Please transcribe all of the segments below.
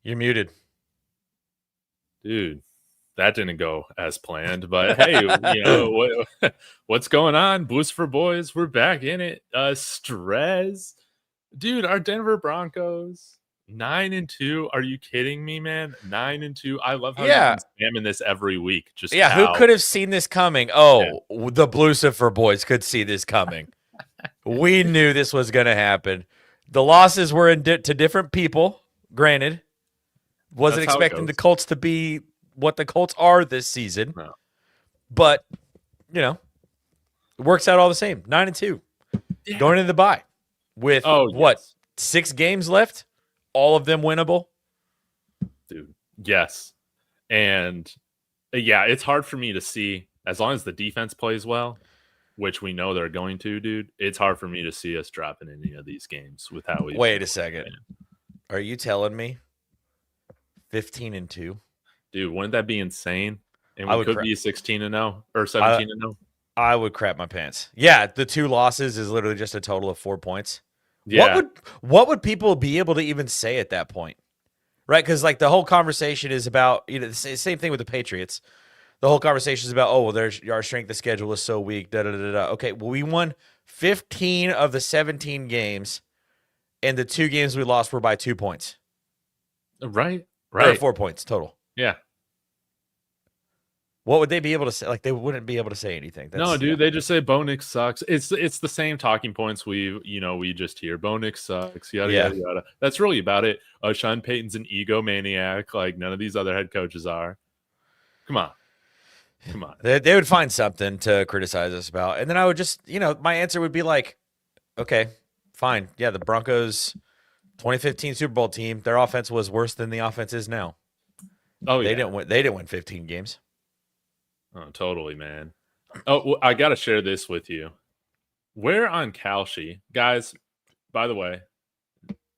You're muted. Dude, that didn't go as planned. But hey, what's going on? Blucifer boys, we're back in it. Stress. Dude, our Denver Broncos 9-2. Are you kidding me, man? 9-2. I love how you've been spamming this every week. Who could have seen this coming? Oh, yeah. The Blucifer boys could see this coming. We knew this was going to happen. The losses were to different people, granted. Wasn't expecting the Colts to be what the Colts are this season. No. But, it works out all the same. 9-2. Yeah. Going into the bye with, 6 games left? All of them winnable? Dude, yes. And, it's hard for me to see, as long as the defense plays well, which we know they're going to, dude, it's hard for me to see us dropping any of these games with how we... Wait a second. Are you telling me 15-2? Dude, wouldn't that be insane? And we could be 16-0 or 17-0. I would crap my pants. Yeah, the 2 losses is literally just a total of 4 points. Yeah. What would people be able to even say at that point? Right? Because the whole conversation is about, the same thing with the Patriots. The whole conversation is about, our strength of schedule is so weak. Okay, well, we won 15 of the 17 games, and the 2 games we lost were by 2 points. Right. Or 4 points total. Yeah. What would they be able to say? They wouldn't be able to say anything. No, dude, they just say Bo Nix sucks. It's the same talking points we just hear. Bo Nix sucks, yada, yada, yada. That's really about it. Sean Payton's an egomaniac like none of these other head coaches are. Come on. They would find something to criticize us about. And then I would just, my answer would be okay, fine. Yeah, the Broncos 2015 Super Bowl team, their offense was worse than the offense is now. Oh, They didn't win 15 games. Oh, totally, man. Oh, well, I got to share this with you. We're on Kalshi. Guys, by the way,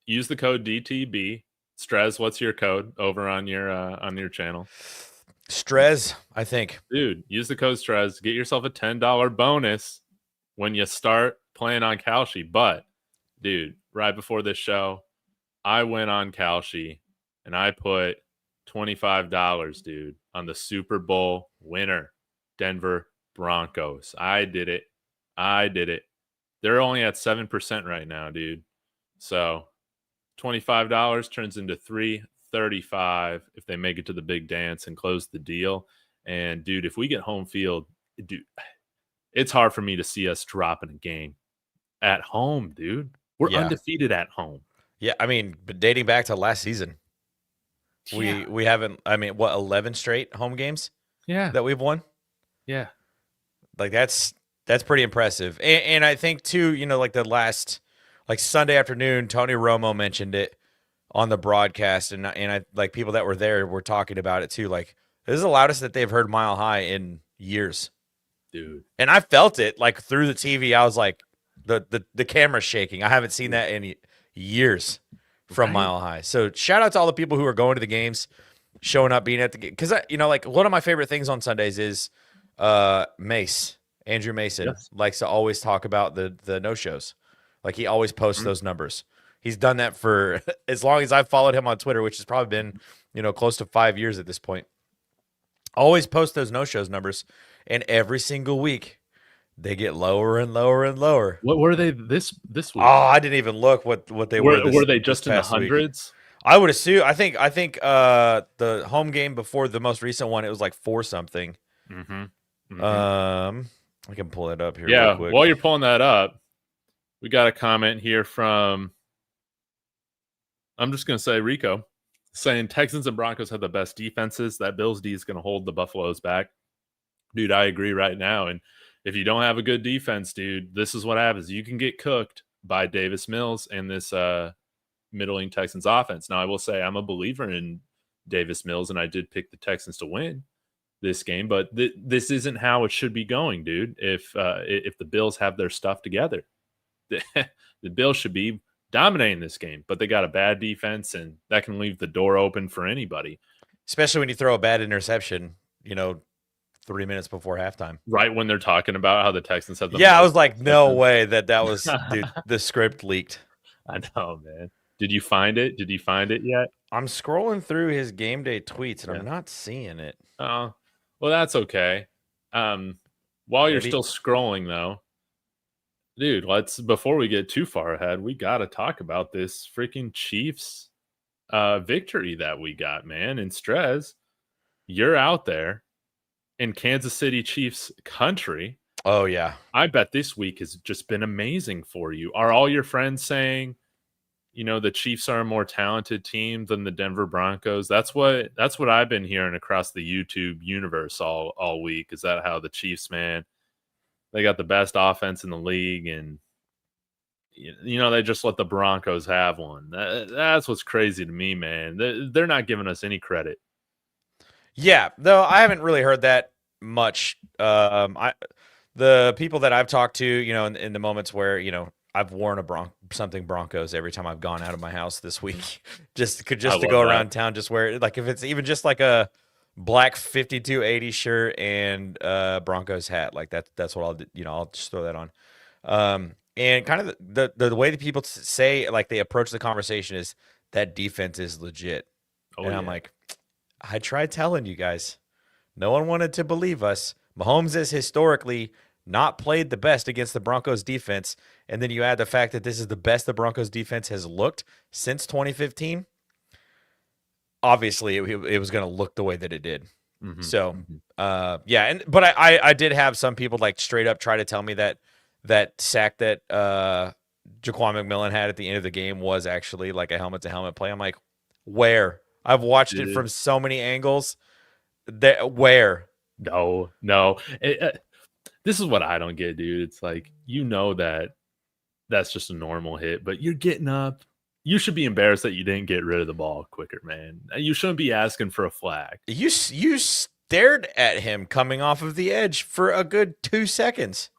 use the code DTB. Strez, what's your code over on your channel? Strez, I think. Dude, use the code Strez. Get yourself a $10 bonus when you start playing on Kalshi. But, dude, right before this show, I went on Kalshi and I put $25, dude, on the Super Bowl winner, Denver Broncos. I did it. They're only at 7% right now, dude. So $25 turns into $335 if they make it to the big dance and close the deal. And, dude, if we get home field, dude, it's hard for me to see us dropping a game at home, dude. We're undefeated at home. Yeah, I mean, but dating back to last season, we haven't, 11 straight home games that we've won? Yeah. That's pretty impressive. And I think, too, the last, Sunday afternoon, Tony Romo mentioned it on the broadcast, and I people that were there were talking about it, too. This is the loudest that they've heard Mile High in years. Dude. And I felt it, through the TV. I was like, the camera's shaking. I haven't seen that in years from Mile High. So shout out to all the people who are going to the games, showing up, being at the game. Because, one of my favorite things on Sundays is Andrew Mason likes to always talk about the no-shows. He always posts those numbers. He's done that for as long as I've followed him on Twitter, which has probably been, close to 5 years at this point. Always post those no-shows numbers. And every single week, they get lower and lower and lower. What were they this week? Oh, I didn't even look what they were. Were they just in the hundreds? Week. I would assume. I think the home game before the most recent one, it was 4 something. Mm-hmm. I can pull it up here. Yeah, real quick. While you're pulling that up, we got a comment here from, I'm just gonna say Rico, saying Texans and Broncos have the best defenses. That Bills D is gonna hold the Buffaloes back. Dude, I agree right now. And if you don't have a good defense, dude, this is what happens. You can get cooked by Davis Mills and this middling Texans offense. Now, I will say I'm a believer in Davis Mills, and I did pick the Texans to win this game, but this isn't how it should be going, dude. If the Bills have their stuff together, the Bills should be dominating this game, but they got a bad defense, and that can leave the door open for anybody. Especially when you throw a bad interception, 3 minutes before halftime. Right when they're talking about how the Texans have the I was like, no way that was, dude, the script leaked. I know, man. Did you find it? Did you find it yet? I'm scrolling through his game day tweets and Yeah. I'm not seeing it. Oh, well, that's okay. While you're Maybe. still scrolling, though, dude, before we get too far ahead, we got to talk about this freaking Chiefs victory that we got, man. And Strez, you're out there in Kansas City Chiefs country. Oh, yeah. I bet this week has just been amazing for you. Are all your friends saying, the Chiefs are a more talented team than the Denver Broncos? That's what I've been hearing across the YouTube universe all week. Is that how the Chiefs, man, they got the best offense in the league, and they just let the Broncos have one. That's what's crazy to me, man. They're not giving us any credit. Yeah, though I haven't really heard that much. The people that I've talked to, in the moments where I've worn something Broncos every time I've gone out of my house this week, just to go around town, just wear it. Like if it's even just like a black 5280 shirt and Broncos hat, like that's what I'll do. I'll just throw that on. And kind of the way that people say, like they approach the conversation is that defense is legit. And I'm like, I tried telling you guys. No one wanted to believe us. Mahomes has historically not played the best against the Broncos defense. And then you add the fact that this is the best the Broncos defense has looked since 2015. Obviously, it was going to look the way that it did. Mm-hmm. So, yeah. But I did have some people like straight up try to tell me that sack that Jaquan McMillan had at the end of the game was actually like a helmet-to-helmet play. I'm like, where? I've watched it from so many angles. Where? No. This is what I don't get, dude. It's like, that's just a normal hit, but you're getting up. You should be embarrassed that you didn't get rid of the ball quicker, man. You shouldn't be asking for a flag. You stared at him coming off of the edge for a good 2 seconds.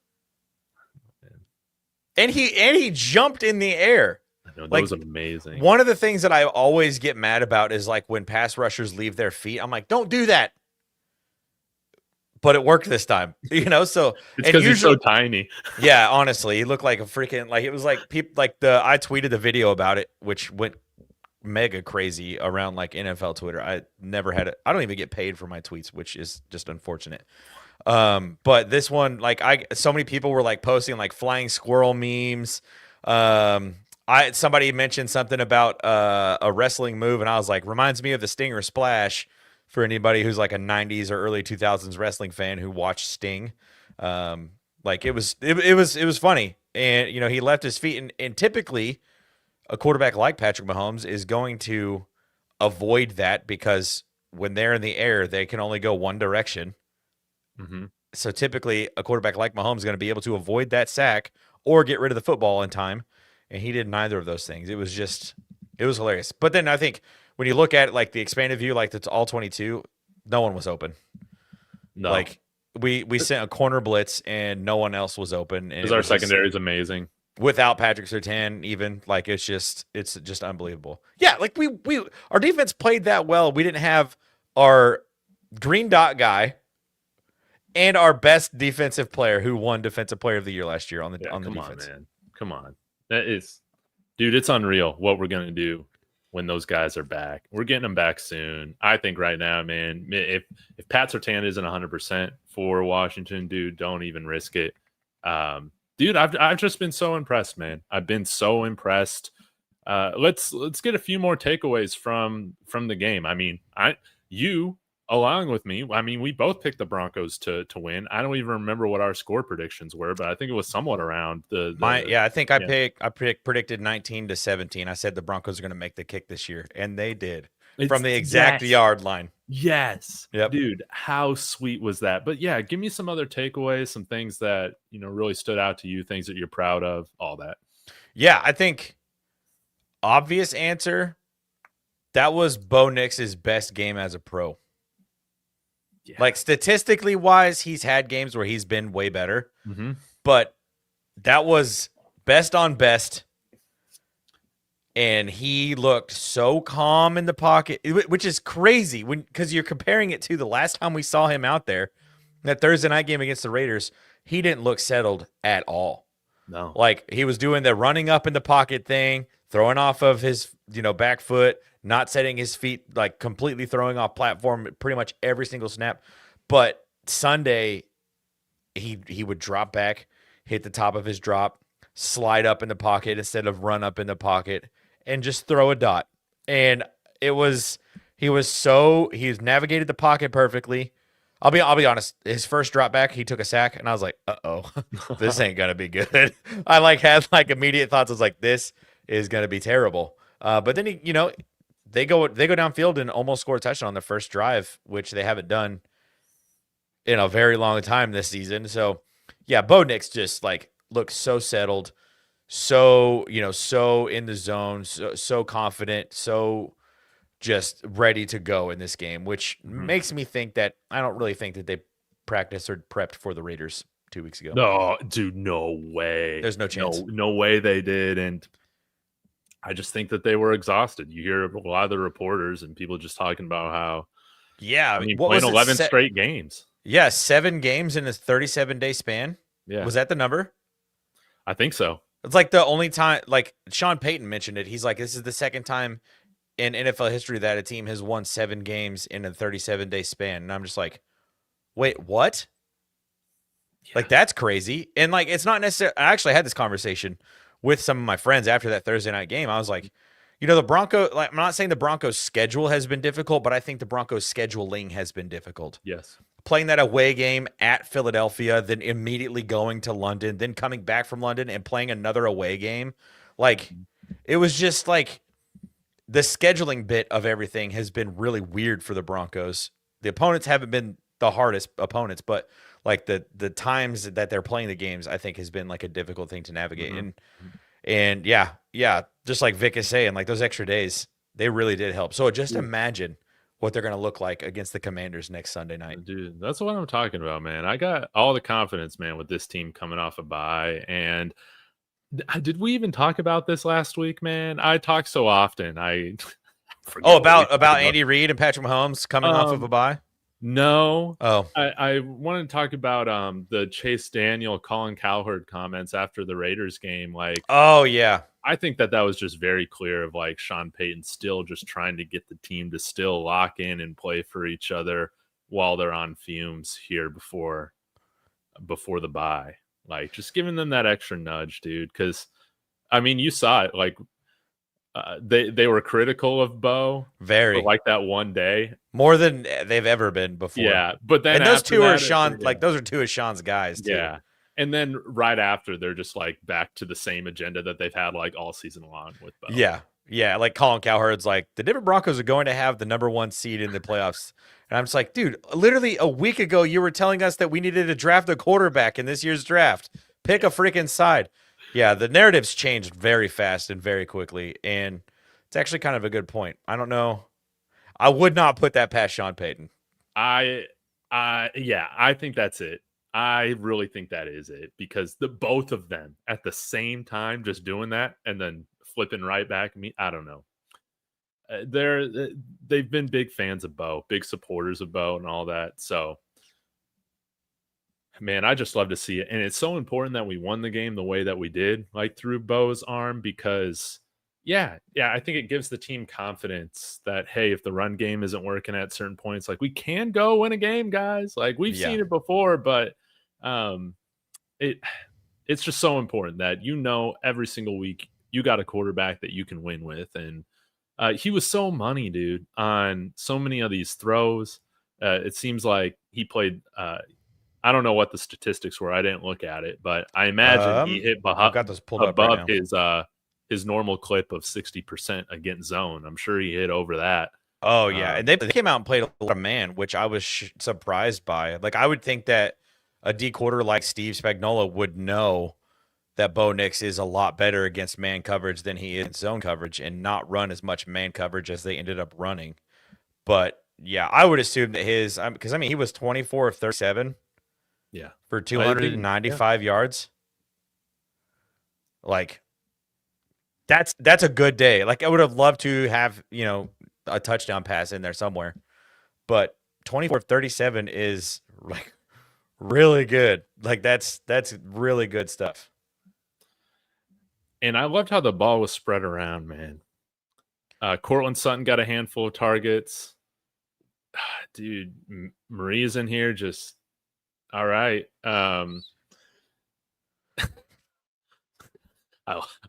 And he jumped in the air. I know, that was amazing. One of the things that I always get mad about is like when pass rushers leave their feet. I'm like, don't do that. But it worked this time, so it's because he's so tiny. Yeah, honestly, he looked like a freaking it was like people I tweeted the video about it, which went mega crazy around like NFL Twitter. I never had it. I don't even get paid for my tweets, which is just unfortunate. But this one, so many people were like posting like flying squirrel memes. Somebody mentioned something about a wrestling move, and I was like, reminds me of the Stinger Splash. For anybody who's like a 90s or early 2000s wrestling fan who watched Sting, it was funny. And, he left his feet. And typically, a quarterback like Patrick Mahomes is going to avoid that because when they're in the air, they can only go one direction. Mm-hmm. So typically, a quarterback like Mahomes is going to be able to avoid that sack or get rid of the football in time. And he did neither of those things. It was hilarious. But then I think when you look at it, like the expanded view, like it's all 22, no one was open. No. Like we sent a corner blitz and no one else was open. And our secondary is amazing. Without Patrick Surtain, even like it's just unbelievable. Yeah, like our defense played that well. We didn't have our green dot guy and our best defensive player who won Defensive Player of the Year last year on the defense. Come on, man. Come on. Dude, it's unreal what we're gonna do when those guys are back. We're getting them back soon. I think right now, man, if Pat Surtain isn't 100% for Washington, dude, don't even risk it. Dude, I've just been so impressed, man. I've been so impressed. Let's get a few more takeaways from the game. I mean, you along with me, I mean, we both picked the Broncos to win. I don't even remember what our score predictions were, but I think it was somewhat around I think I predicted 19-17. I said the Broncos are going to make the kick this year, and they did from the exact yard line. Yes. Yep. Dude, how sweet was that? But yeah, give me some other takeaways, some things that, really stood out to you, things that you're proud of, all that. Yeah, I think obvious answer, that was Bo Nix's best game as a pro. Yeah. Like statistically wise, he's had games where he's been way better, but that was best on best. And he looked so calm in the pocket, which is crazy because you're comparing it to the last time we saw him out there, that Thursday night game against the Raiders. He didn't look settled at all. No, like he was doing the running up in the pocket thing, throwing off of his back foot, not setting his feet, like completely throwing off platform pretty much every single snap. But Sunday, he would drop back, hit the top of his drop, slide up in the pocket instead of run up in the pocket, and just throw a dot. And he's navigated the pocket perfectly. I'll be honest. His first drop back, he took a sack, and I was like, "Uh-oh, this ain't gonna be good." I had immediate thoughts. I was like, "This is gonna be terrible." But then they go downfield and almost score a touchdown on their first drive, which they haven't done in a very long time this season. So yeah, Bo Nix just looks so settled, so so in the zone, so confident, so just ready to go in this game, which makes me think that I don't really think that they practiced or prepped for the Raiders 2 weeks ago. No, dude, no way. There's no chance. No way they did. And I just think that they were exhausted. You hear a lot of the reporters and people just talking about how, playing 11 straight games. Yeah, 7 games in a 37-day span. Yeah. Was that the number? I think so. It's like the only time, Sean Payton mentioned it. He's like, this is the second time in NFL history that a team has won 7 games in a 37-day span. And I'm just like, wait, what? Yeah. That's crazy. And it's not necessarily, I actually had this conversation with some of my friends after that Thursday night game. I was like, the Broncos, I'm not saying the Broncos schedule has been difficult, but I think the Broncos scheduling has been difficult. Yes. Playing that away game at Philadelphia, then immediately going to London, then coming back from London and playing another away game. It was just the scheduling bit of everything has been really weird for the Broncos. The opponents haven't been the hardest opponents, but the times that they're playing the games, I think has been a difficult thing to navigate. And yeah, just like Vic is saying, those extra days, they really did help. So just imagine what they're going to look like against the Commanders next Sunday night. Dude, that's what I'm talking about, man. I got all the confidence, man, with this team coming off a bye. And did we even talk about this last week, man? I talk so often. I forget about Andy Reid and Patrick Mahomes coming off of a bye? No. Oh. I want to talk about the Chase Daniel, Colin Cowherd comments after the Raiders game. Oh, yeah. I think that was just very clear of Sean Payton still just trying to get the team to still lock in and play for each other while they're on fumes here before the bye. Just giving them that extra nudge, dude. Because, you saw it. They were critical of Bo very for that one day more than they've ever been before. Yeah, but then those two are Sean. Those are 2 of Sean's guys. Too. Yeah, and then right after they're just back to the same agenda that they've had all season long with Bo. Yeah. Colin Cowherd's the Denver Broncos are going to have the number 1 seed in the playoffs, and I'm just like, dude, literally a week ago you were telling us that we needed to draft a quarterback in this year's draft. Pick a freaking side. Yeah, the narrative's changed very fast and very quickly, and it's actually kind of a good point. I don't know. I would not put that past Sean Payton. I think that's it. I really think that is it because both of them at the same time just doing that and then flipping right back. I don't know. They've been big fans of Bo, big supporters of Bo, and all that. So. Man, I just love to see it. And it's so important that we won the game the way that we did, through Bo's arm, because I think it gives the team confidence that, hey, if the run game isn't working at certain points, we can go win a game, guys. We've seen it before, but it's just so important that, every single week you got a quarterback that you can win with. And he was so money, dude, on so many of these throws. It seems like he played, I don't know what the statistics were. I didn't look at it, but I imagine he hit above his normal clip of 60% against zone. I'm sure he hit over that. Oh, yeah. And they came out and played a lot of man, which I was surprised by. I would think that a D quarter like Steve Spagnuolo would know that Bo Nix is a lot better against man coverage than he is in zone coverage and not run as much man coverage as they ended up running. But, yeah, I would assume that because, he was 24 of 37. Yeah. For 295 yards. That's a good day. I would have loved to have, a touchdown pass in there somewhere. But 24 of 37 is really good. That's really good stuff. And I loved how the ball was spread around, man. Cortland Sutton got a handful of targets. Dude, Maria's in here. Just all right. I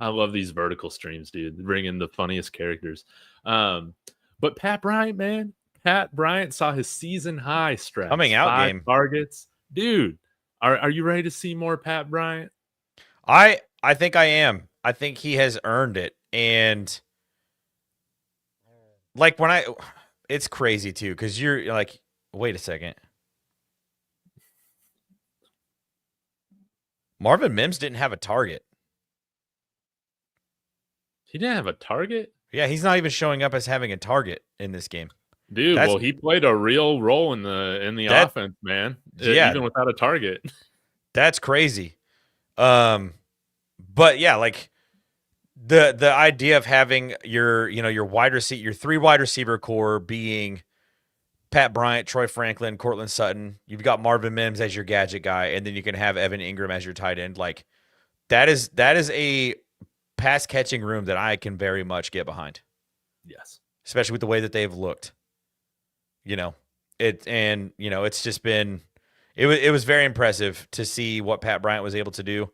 love these vertical streams, dude. They bring in the funniest characters. But Pat Bryant, man. Pat Bryant saw his season high stretch. Coming out 5 game. targets. Dude, are you ready to see more Pat Bryant? I think I am. I think he has earned it. And like it's crazy too, because you're like, wait a second. Marvin Mims didn't have a target. He didn't have a target? Yeah, he's not even showing up as having a target in this game. Dude, well, he played a real role in the offense, man. Yeah, even without a target. That's crazy. But yeah, like the idea of having your your 3 wide receiver core being Pat Bryant, Troy Franklin, Cortland Sutton. You've got Marvin Mims as your gadget guy, and then you can have Evan Ingram as your tight end. Like that is a pass catching room that I can very much get behind. Yes. Especially with the way that they've looked. It's just been it was very impressive to see what Pat Bryant was able to do.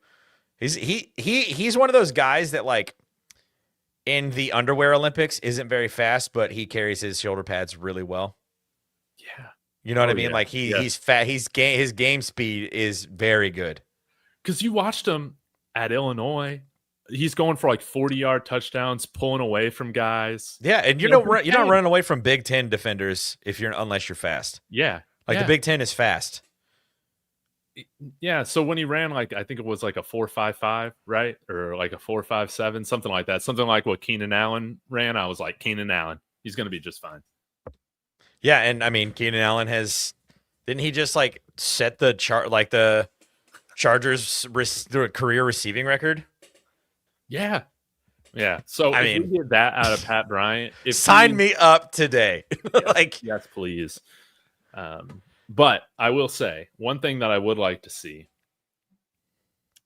He's one of those guys that, like, in the underwear Olympics isn't very fast, but he carries his shoulder pads really well. Yeah. You know what I mean? Yeah. Like he's fat. His game speed is very good. Because you watched him at Illinois. He's going for like 40-yard touchdowns, pulling away from guys. Yeah, and you're not running away from Big Ten defenders unless you're fast. Yeah. Like the Big Ten is fast. Yeah, so when he ran, like, I think it was like a 4.55, right? Or like a 4.57, something like that. Something like what Keenan Allen ran. I was like, Keenan Allen, he's going to be just fine. Yeah, and I mean, Keenan Allen didn't he just like set the the Chargers career receiving record? Yeah. Yeah. So I if mean, we get that out of Pat Bryant, sign me up today. Yes, please. But I will say one thing that I would like to see,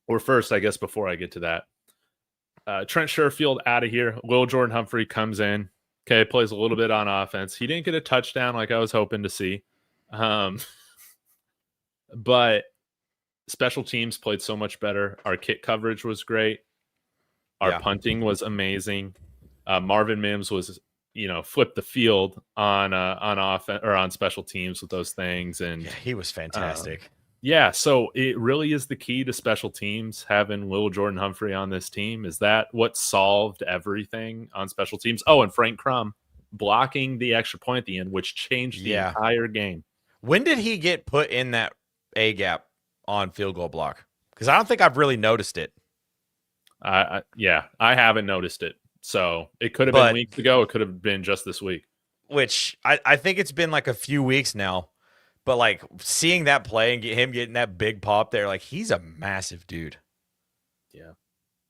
or first, I guess, before I get to that, Trent Sherfield out of here. Will Jordan Humphrey comes in. Okay, plays a little bit on offense. He didn't get a touchdown like I was hoping to see. But special teams played so much better. Our kick coverage was great. Our punting was amazing. Marvin Mims was, flipped the field on offense or on special teams with those things, and he was fantastic. So it really is the key to special teams, having Will Jordan Humphrey on this team. Is that what solved everything on special teams? Oh, and Frank Crum blocking the extra point at the end, which changed the entire game. When did he get put in that A gap on field goal block? Because I don't think I've really noticed it. I haven't noticed it. So it could have been weeks ago. It could have been just this week. Which I think it's been like a few weeks now. But like seeing that play and him getting that big pop there, like he's a massive dude. Yeah.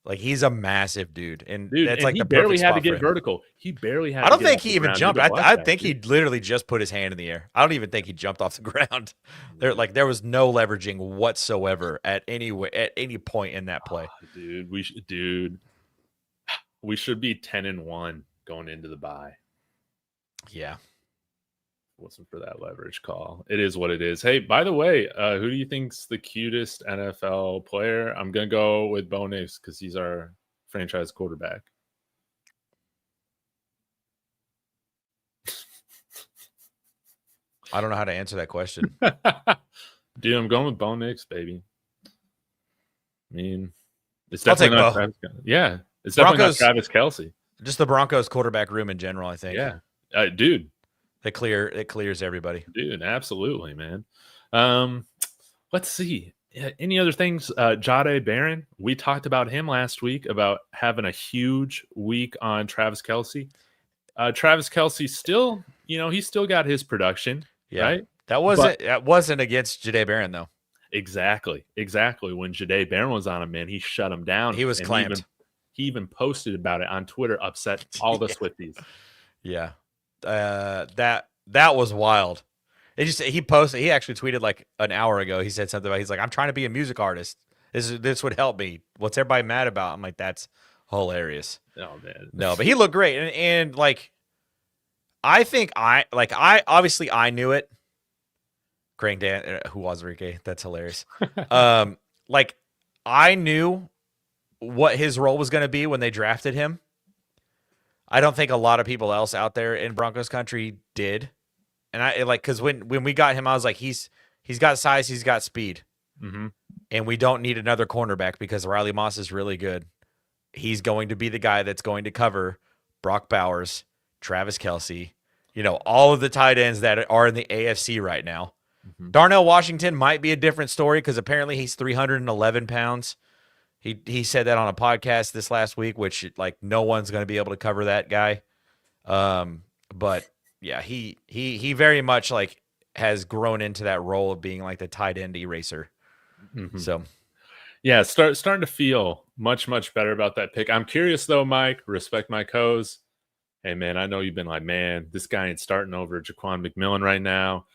Like he's a massive dude. And that's like he the barely perfect had spot to get for him. vertical. He barely had I don't to get think off he the even ground. jumped. I think he literally just put his hand in the air. I don't even think he jumped off the ground. There was no leveraging whatsoever at any point in that play. Oh, we should be 10-1 going into the bye. Yeah. Wasn't for that leverage call. It is what it is. Hey, by the way, who do you think's the cutest NFL player? I'm gonna go with Bo Nix because he's our franchise quarterback. I don't know how to answer that question. Dude, I'm going with Bo Nix, baby. I mean, it's definitely not Travis. Yeah, it's definitely not Travis Kelce. Just the Broncos quarterback room in general, I think. Yeah, dude. It clears everybody. Dude, absolutely, man. Let's see. Any other things? Jahdae Barron. We talked about him last week about having a huge week on Travis Kelce. Travis Kelce still, he still got his production. Yeah. Right? That wasn't against Jahdae Barron though. Exactly. When Jahdae Barron was on him, man, he shut him down. He was clamped. He even posted about it on Twitter, upset all the Swifties. Yeah. That was wild. He actually tweeted like an hour ago. He said something about, he's like, I'm trying to be a music artist. This would help me. What's everybody mad about? I'm like, that's hilarious. Oh man, No, but he looked great, and like I think I obviously I knew it. Crank Dan, who was Enrique? That's hilarious. Like I knew what his role was going to be when they drafted him. I don't think a lot of people else out there in Broncos country did. And I like because when we got him, I was like, he's got size, he's got speed, and we don't need another cornerback because Riley Moss is really good. He's going to be the guy that's going to cover Brock Bowers, Travis Kelce, all of the tight ends that are in the AFC right now. Darnell Washington might be a different story because apparently he's 311 pounds. He said that on a podcast this last week, which like no one's going to be able to cover that guy. But yeah, he very much like has grown into that role of being like the tight end eraser. So yeah, starting to feel much better about that pick. I'm curious though, Mike. Respect my co's. Hey man, I know you've been like, man, this guy ain't starting over Jaquan McMillan right now.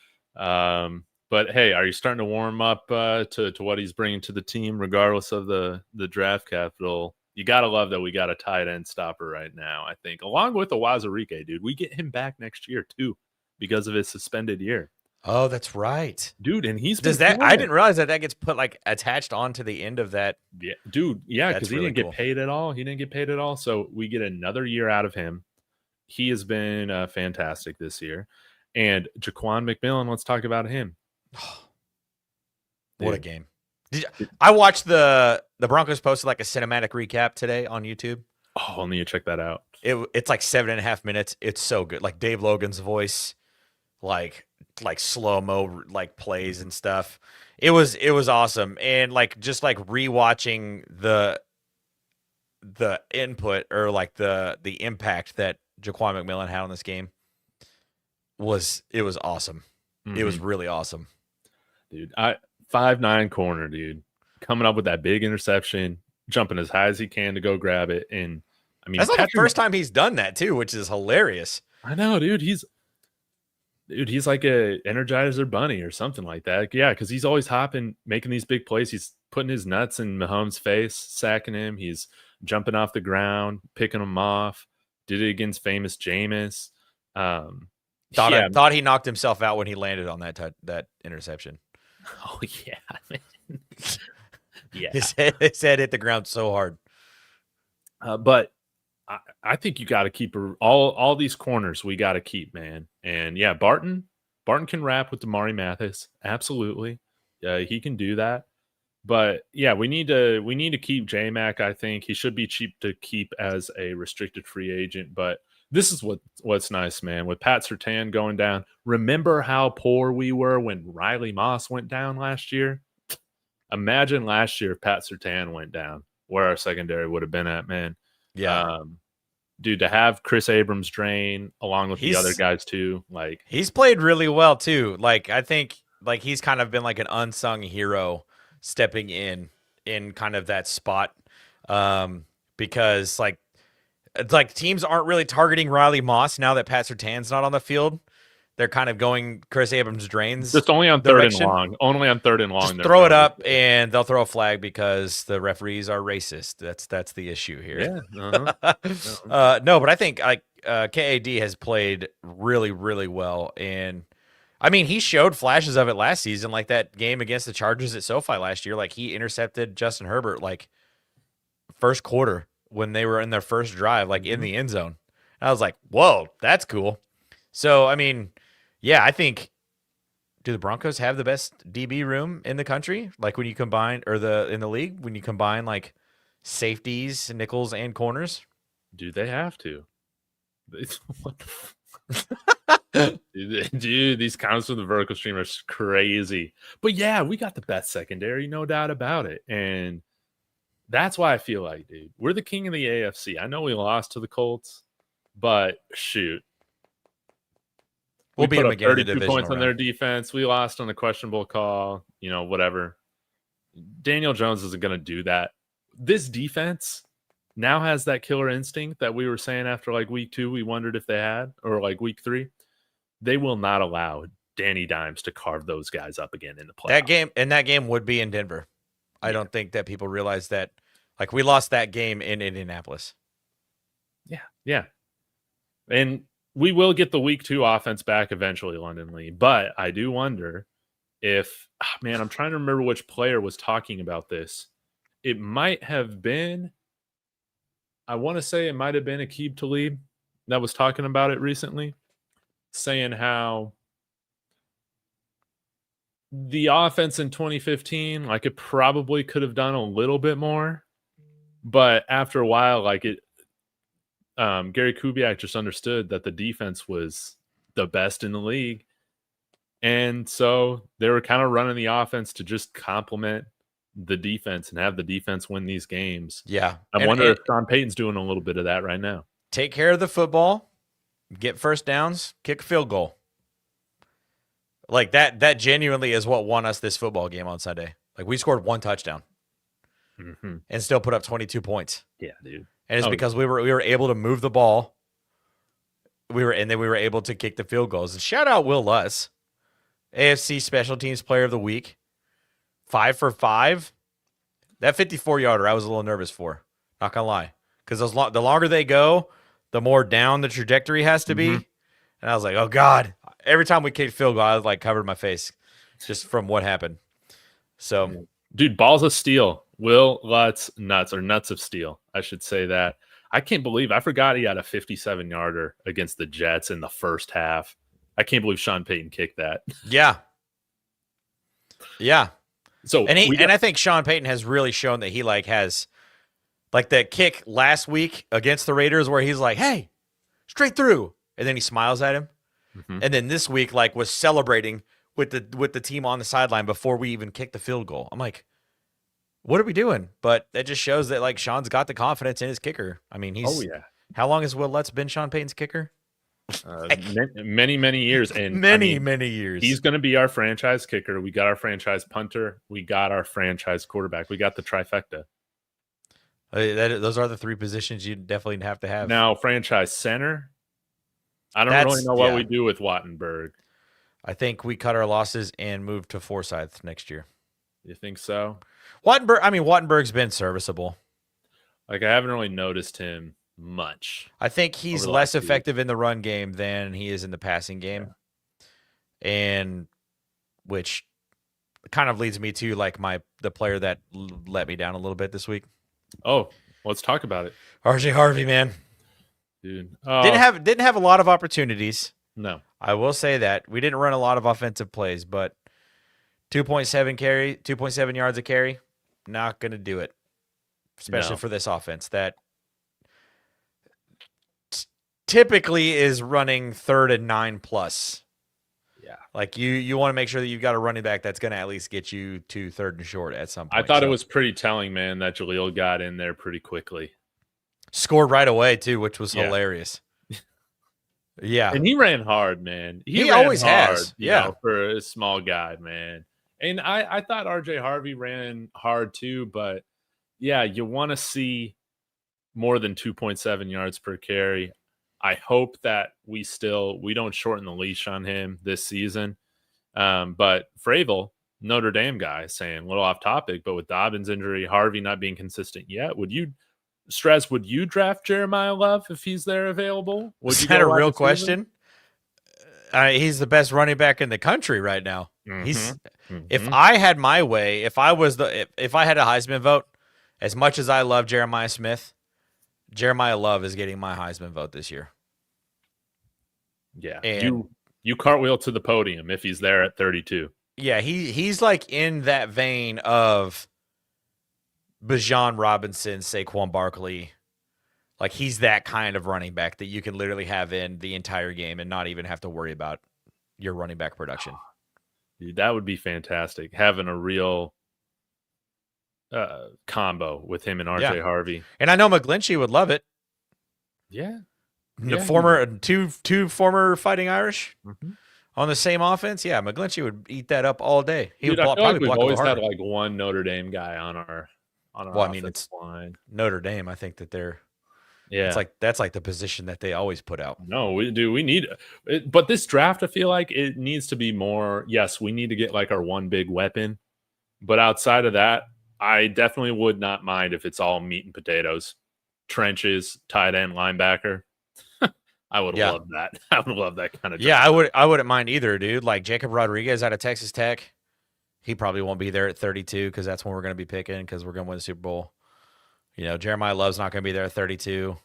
But hey, are you starting to warm up to what he's bringing to the team, regardless of the draft capital? You gotta love that we got a tight end stopper right now. I think, along with the Wazirike, dude, we get him back next year too because of his suspended year. Oh, that's right, dude. And he's I didn't realize that gets put like attached onto the end of that. Yeah, dude. Yeah, because he really didn't get paid at all. He didn't get paid at all. So we get another year out of him. He has been fantastic this year. And Jaquan McMillan, let's talk about him. What a game! I watched the Broncos posted like a cinematic recap today on YouTube. Oh, only you check that out. It's like 7.5 minutes. It's so good. Like Dave Logan's voice, like slow-mo like plays and stuff. It was awesome. And like just like rewatching the input or like the impact that Jaquan McMillan had on this game was awesome. It was really awesome. Dude, 5'9" corner, dude. Coming up with that big interception, jumping as high as he can to go grab it. And I mean, that's not the first time he's done that too, which is hilarious. I know, dude. He's like a Energizer bunny or something like that. Yeah, because he's always hopping, making these big plays. He's putting his nuts in Mahomes' face, sacking him. He's jumping off the ground, picking him off. Did it against famous Jameis. Thought he knocked himself out when he landed on that interception. Oh yeah, man. Yeah. His head hit the ground so hard. But I think you got to keep all these corners. We got to keep, man. And yeah, Barton can rap with Damari Mathis. Absolutely, he can do that. But yeah, we need to keep J-Mac. I think he should be cheap to keep as a restricted free agent. But this is what's nice, man. With Pat Surtain going down, remember how poor we were when Riley Moss went down last year? Imagine last year if Pat Surtain went down, where our secondary would have been at, man. Yeah. Dude, to have Chris Abrams drain along with the other guys too, like he's played really well too. Like I think like he's kind of been like an unsung hero stepping in kind of that spot. Because like teams aren't really targeting Riley Moss now that Pat Surtain's not on the field. They're kind of going Chris Abrams drains. Just only on third and long. Only on third and long. Just throw it up and they'll throw a flag because the referees are racist. That's the issue here. Yeah. No, but I think like KAD has played really, really well. And I mean, he showed flashes of it last season, like that game against the Chargers at SoFi last year. Like he intercepted Justin Herbert like first quarter when they were in their first drive, like in the end zone. And I was like, whoa, that's cool. So, I mean, yeah, I think, do the Broncos have the best DB room in the country? Like when you combine, or in the league, when you combine like safeties, nickels, and corners? Do they have to? What the Dude, these comments from the vertical stream are crazy. But yeah, we got the best secondary, no doubt about it. And that's why I feel like, dude, we're the king of the AFC. I know we lost to the Colts, but shoot. We'll beat them again. 32 points on their defense. We lost on a questionable call, whatever. Daniel Jones isn't going to do that. This defense now has that killer instinct that we were saying after like week 2, we wondered if they had, or like week 3. They will not allow Danny Dimes to carve those guys up again in the playoffs. That game would be in Denver. I don't think that people realize that Like we lost that game in Indianapolis. Yeah. And we will get the week 2 offense back eventually, London Lee. But I do wonder if, man, I'm trying to remember which player was talking about this. It might have been, I want to say it might have been Aqib Talib that was talking about it recently, saying how the offense in 2015, like it probably could have done a little bit more. But after a while, like Gary Kubiak just understood that the defense was the best in the league. And so they were kind of running the offense to just complement the defense and have the defense win these games. Yeah. I wonder if Sean Payton's doing a little bit of that right now. Take care of the football, get first downs, kick a field goal. Like that genuinely is what won us this football game on Sunday. Like we scored 1 touchdown and still put up 22 points. Yeah, dude. And it's because we were able to move the ball. And then we were able to kick the field goals. And shout out Will Lutz, AFC Special Teams Player of the Week, 5 for 5. That 54-yarder I was a little nervous for. Not gonna lie, because the longer they go, the more down the trajectory has to be. And I was like, oh God! Every time we kicked field goal, I was like covered my face just from what happened. So, dude, balls of steel. Will Lutz nuts of steel. I should say that. I can't believe I forgot he had a 57-yarder against the Jets in the first half. I can't believe Sean Payton kicked that. Yeah. So and I think Sean Payton has really shown that he has that kick last week against the Raiders where he's like, "Hey, straight through," and then he smiles at him, and then this week was celebrating with the team on the sideline before we even kicked the field goal. I'm like, what are we doing? But that just shows that Sean's got the confidence in his kicker. I mean, how long has Will Lutz been Sean Payton's kicker? Many years, and many years. He's going to be our franchise kicker. We got our franchise punter. We got our franchise quarterback. We got the trifecta. Those are the 3 positions you definitely have to have. Now, franchise center. I don't really know what we do with Wattenberg. I think we cut our losses and move to Forsyth next year. You think so? Wattenberg's been serviceable. I haven't really noticed him much. I think he's less effective in the run game than he is in the passing game. Yeah. And which kind of leads me to the player that let me down a little bit this week. Oh, let's talk about it. RJ Harvey, man. Dude. Didn't have a lot of opportunities. No. I will say that. We didn't run a lot of offensive plays, but 2.7 yards a carry, not going to do it. Especially for this offense that typically is running 3rd and 9+. Yeah. You want to make sure that you've got a running back that's going to at least get you to 3rd and short at some point. I thought it was pretty telling, man, that Jaleel got in there pretty quickly. Scored right away, too, which was hilarious. Yeah. And he ran hard, man. He always has. Yeah. For a small guy, man. And I thought RJ Harvey ran hard, too, but yeah, you want to see more than 2.7 yards per carry. I hope that we don't shorten the leash on him this season. But Fravel, Notre Dame guy, saying a little off topic, but with Dobbins' injury, Harvey not being consistent yet, would you draft Jeremiah Love if he's there available? Is that a real question? He's the best running back in the country right now. If I had my way, if I had a Heisman vote, as much as I love Jeremiah Smith, Jeremiah Love is getting my Heisman vote this year. Yeah. And you cartwheel to the podium if he's there at 32. Yeah, he's in that vein of Bijan Robinson, Saquon Barkley. He's that kind of running back that you can literally have in the entire game and not even have to worry about your running back production. Dude, that would be fantastic. Having a real combo with him and RJ Harvey. And I know McGlinchey would love it. Yeah. Two former Fighting Irish on the same offense. Yeah, McGlinchey would eat that up all day. He would probably we've block always it had one Notre Dame guy on our offensive line. Notre Dame. I think that they're that's the position that they always put out. No, we need it, but this draft, I feel like it needs to be more. Yes, we need to get our one big weapon, but outside of that, I definitely would not mind if it's all meat and potatoes, trenches, tight end, linebacker. I would love that. I would love that kind of. Yeah, I wouldn't mind either, dude. Like Jacob Rodriguez out of Texas Tech, he probably won't be there at 32 because that's when we're going to be picking because we're going to win the Super Bowl. Jeremiah Love's not going to be there at 32.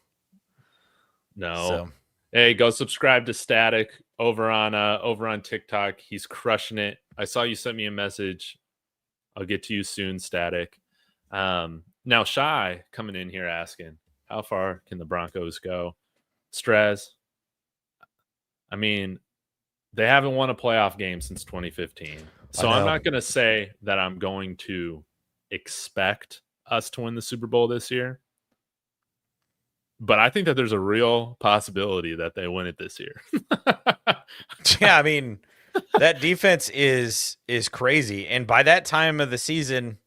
No. So. Hey, go subscribe to Static over on TikTok. He's crushing it. I saw you sent me a message. I'll get to you soon, Static. Now Shy coming in here asking, how far can the Broncos go? Strez, I mean, they haven't won a playoff game since 2015. So I'm not going to say that I'm going to expect us to win the Super Bowl this year. But I think that there's a real possibility that they win it this year. Yeah, I mean, that defense is crazy. And by that time of the season,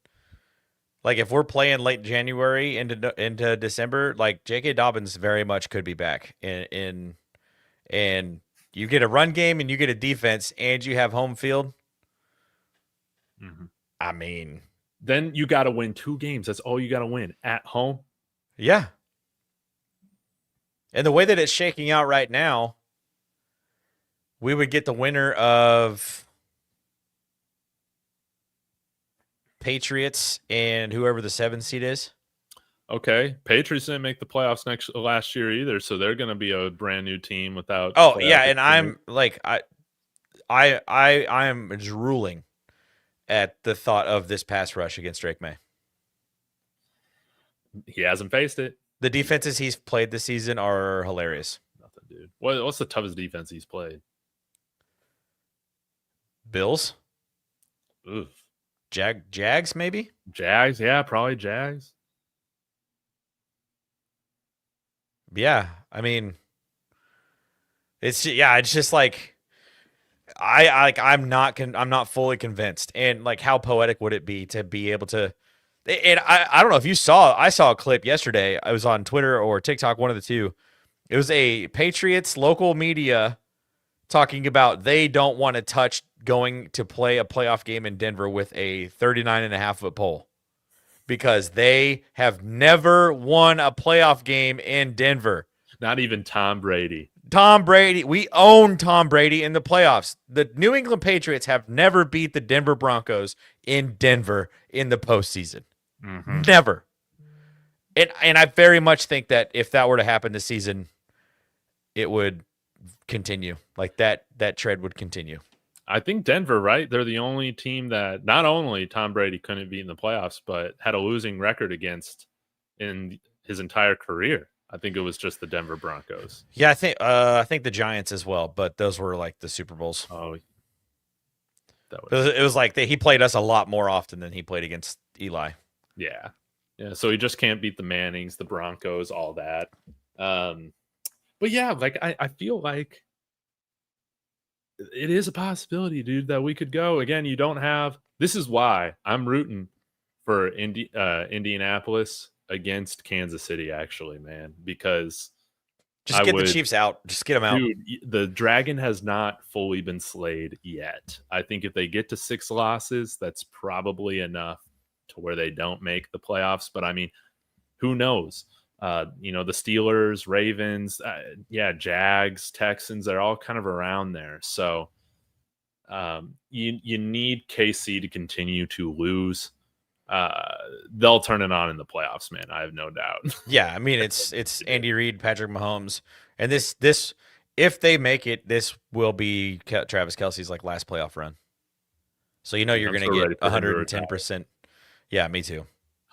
like if we're playing late January into December, like J.K. Dobbins very much could be back. And you get a run game and you get a defense and you have home field. Mm-hmm. I mean, then you got to win 2 games. That's all you got to win at home. Yeah. And the way that it's shaking out right now, we would get the winner of Patriots and whoever the 7th seed is. Okay. Patriots didn't make the playoffs last year either, so they're going to be a brand new team without. Oh, yeah, and I'm like I am drooling at the thought of this pass rush against Drake May. He hasn't faced it. The defenses he's played this season are hilarious. Nothing, dude. What's the toughest defense he's played? Bills? Oof. Jags, maybe? Jags, yeah, probably Jags. Yeah, I mean, it's just like I'm not fully convinced. And like, how poetic would it be to be able to? And I don't know if you saw. I saw a clip yesterday. I was on Twitter or TikTok, one of the two. It was a Patriots local media talking about they don't want to touch going to play a playoff game in Denver with a 39.5-foot pole because they have never won a playoff game in Denver. Not even Tom Brady. Tom Brady. We own Tom Brady in the playoffs. The New England Patriots have never beat the Denver Broncos in Denver in the postseason. Mm-hmm. Never. And I very much think that if that were to happen this season, it would continue. Like that trend would continue. I think Denver, right? They're the only team that not only Tom Brady couldn't beat in the playoffs, but had a losing record against in his entire career. I think it was just the Denver Broncos. Yeah, I think the Giants as well, but those were like the Super Bowls. Oh, it was like he played us a lot more often than he played against Eli. Yeah. So he just can't beat the Mannings, the Broncos, all that. But yeah, like I feel like it is a possibility, dude, that we could go again. You don't have. This is why I'm rooting for Indianapolis against Kansas City, actually, man, because just get the Chiefs out. Just get them out. Dude, the Dragon has not fully been slayed yet. I think if they get to 6 losses, that's probably enough to where they don't make the playoffs. But I mean, who knows? The Steelers, Ravens, Jags, Texans, they're all kind of around there. So you need KC to continue to lose. They'll turn it on in the playoffs, man. I have no doubt. Yeah, I mean it's Andy Reid, Patrick Mahomes, and this if they make it, this will be Travis Kelce's like last playoff run. So you're going to get 110%. Yeah, me too.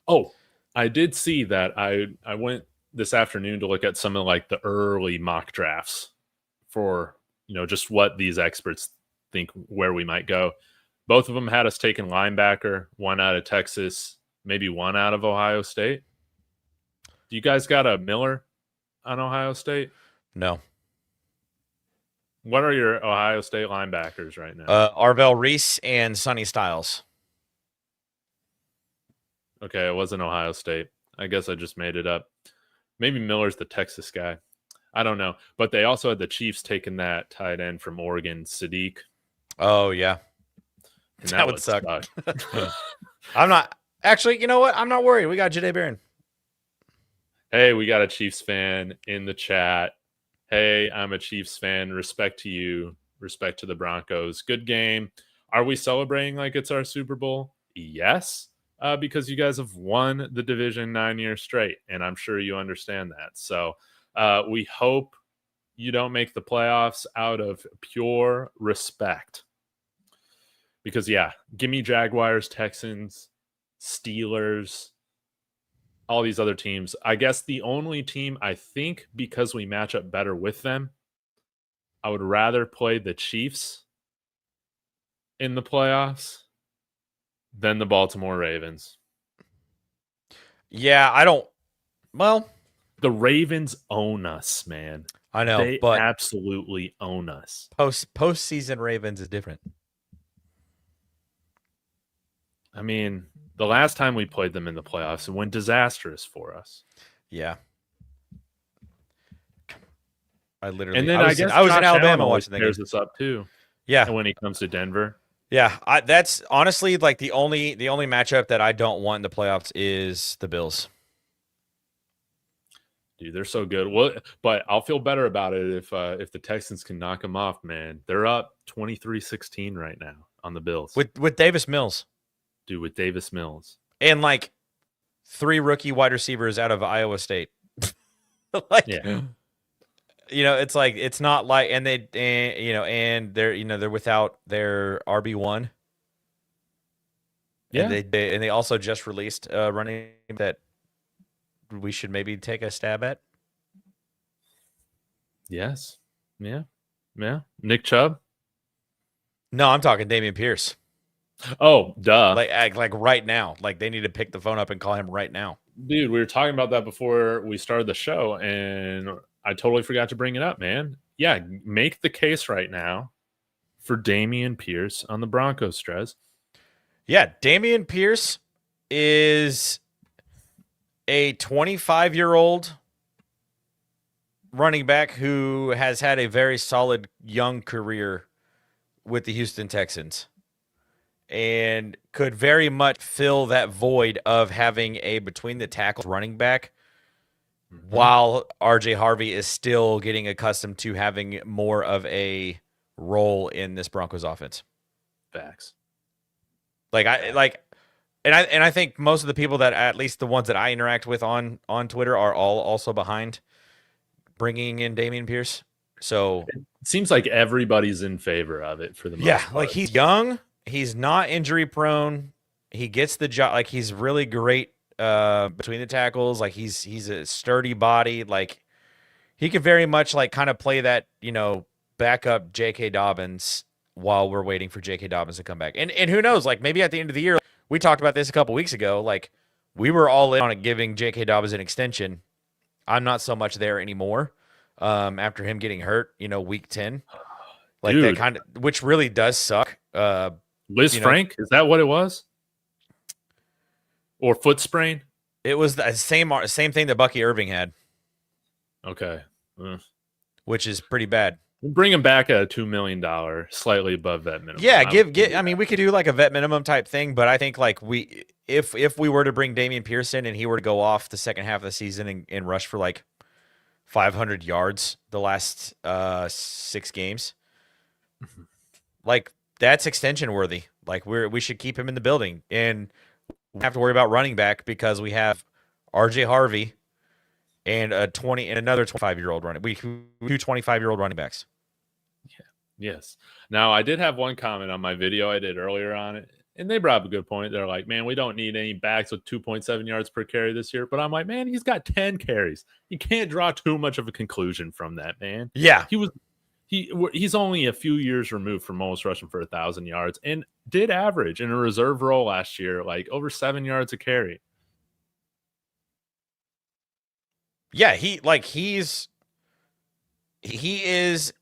Oh, I did see that. I went this afternoon to look at some of like the early mock drafts for just what these experts think where we might go. Both of them had us taking linebacker, one out of Texas, maybe one out of Ohio State. Do you guys got a Miller on Ohio State? No. What are your Ohio State linebackers right now? Arvell Reese and Sonny Styles. Okay, it wasn't Ohio State. I guess I just made it up. Maybe Miller's the Texas guy. I don't know. But they also had the Chiefs taking that tight end from Oregon, Sadiq. Oh, yeah. And that would suck. I'm Actually, you know what? I'm not worried. We got Jade Barron. Hey, we got a Chiefs fan in the chat. Hey, I'm a Chiefs fan. Respect to you. Respect to the Broncos. Good game. Are we celebrating like it's our Super Bowl? Yes, because you guys have won the division 9 years straight, and I'm sure you understand that. So we hope you don't make the playoffs out of pure respect. Because, yeah, give me Jaguars, Texans, Steelers, all these other teams. I guess the only team I think, because we match up better with them, I would rather play the Chiefs in the playoffs than the Baltimore Ravens. Yeah, I don't. Well, the Ravens own us, man. I know, They but absolutely own us. Postseason Ravens is different. I mean, the last time we played them in the playoffs, it went disastrous for us. Yeah. I was in Alabama watching that game. Tears us up too. Yeah. And when he comes to Denver. Yeah, that's honestly like the only matchup that I don't want in the playoffs is the Bills. Dude, they're so good. Well, but I'll feel better about it if the Texans can knock them off, man. They're up 23-16 right now on the Bills. With Davis Mills. Dude, with Davis Mills. And like 3 rookie wide receivers out of Iowa State. Like, yeah. You know, it's like, it's not like, and they're without their RB1. Yeah. And they also just released a running that we should maybe take a stab at. Yes. Yeah. Yeah. Nick Chubb? No, I'm talking Dameon Pierce. Oh, duh. Like right now. Like they need to pick the phone up and call him right now. Dude, we were talking about that before we started the show, and I totally forgot to bring it up, man. Yeah, make the case right now for Dameon Pierce on the Broncos, Strez. Yeah, Dameon Pierce is a 25-year-old running back who has had a very solid young career with the Houston Texans and could very much fill that void of having a between the tackles running back while RJ Harvey is still getting accustomed to having more of a role in this Broncos offense. Facts. And I think most of the people that, at least the ones that I interact with on Twitter, are all also behind bringing in Dameon Pierce. So it seems like everybody's in favor of it for the most part. Like he's young, he's not injury prone, he gets the job. Like he's really great between the tackles. Like he's a sturdy body. Like he could very much like kind of play that, backup J.K. Dobbins while we're waiting for J.K. Dobbins to come back. And who knows? Like maybe at the end of the year. We talked about this a couple weeks ago. Like, we were all in on it, giving J.K. Dobbins an extension. I'm not so much there anymore. After him getting hurt, week 10, like Dude. That kind of, which really does suck. Liz Frank, is that what it was? Or foot sprain? It was the same thing that Bucky Irving had. Okay, which is pretty bad. Bring him back at a $2 million, slightly above vet minimum. Yeah, I mean, we could do like a vet minimum type thing, but I think like if we were to bring Dameon Pierce in and he were to go off the second half of the season and rush for like 500 yards the last 6 games, like that's extension worthy. Like we should keep him in the building, and we don't have to worry about running back because we have RJ Harvey and another 25-year-old running. We 2 25-year-old running backs. Yeah. Yes. Now I did have one comment on my video I did earlier on it, and they brought up a good point. They're like, man, we don't need any backs with 2.7 yards per carry this year. But I'm like, man, he's got 10 carries. You can't draw too much of a conclusion from that, man. Yeah. He's only a few years removed from almost rushing for 1,000 yards and did average in a reserve role last year, like over 7 yards a carry. Yeah, he is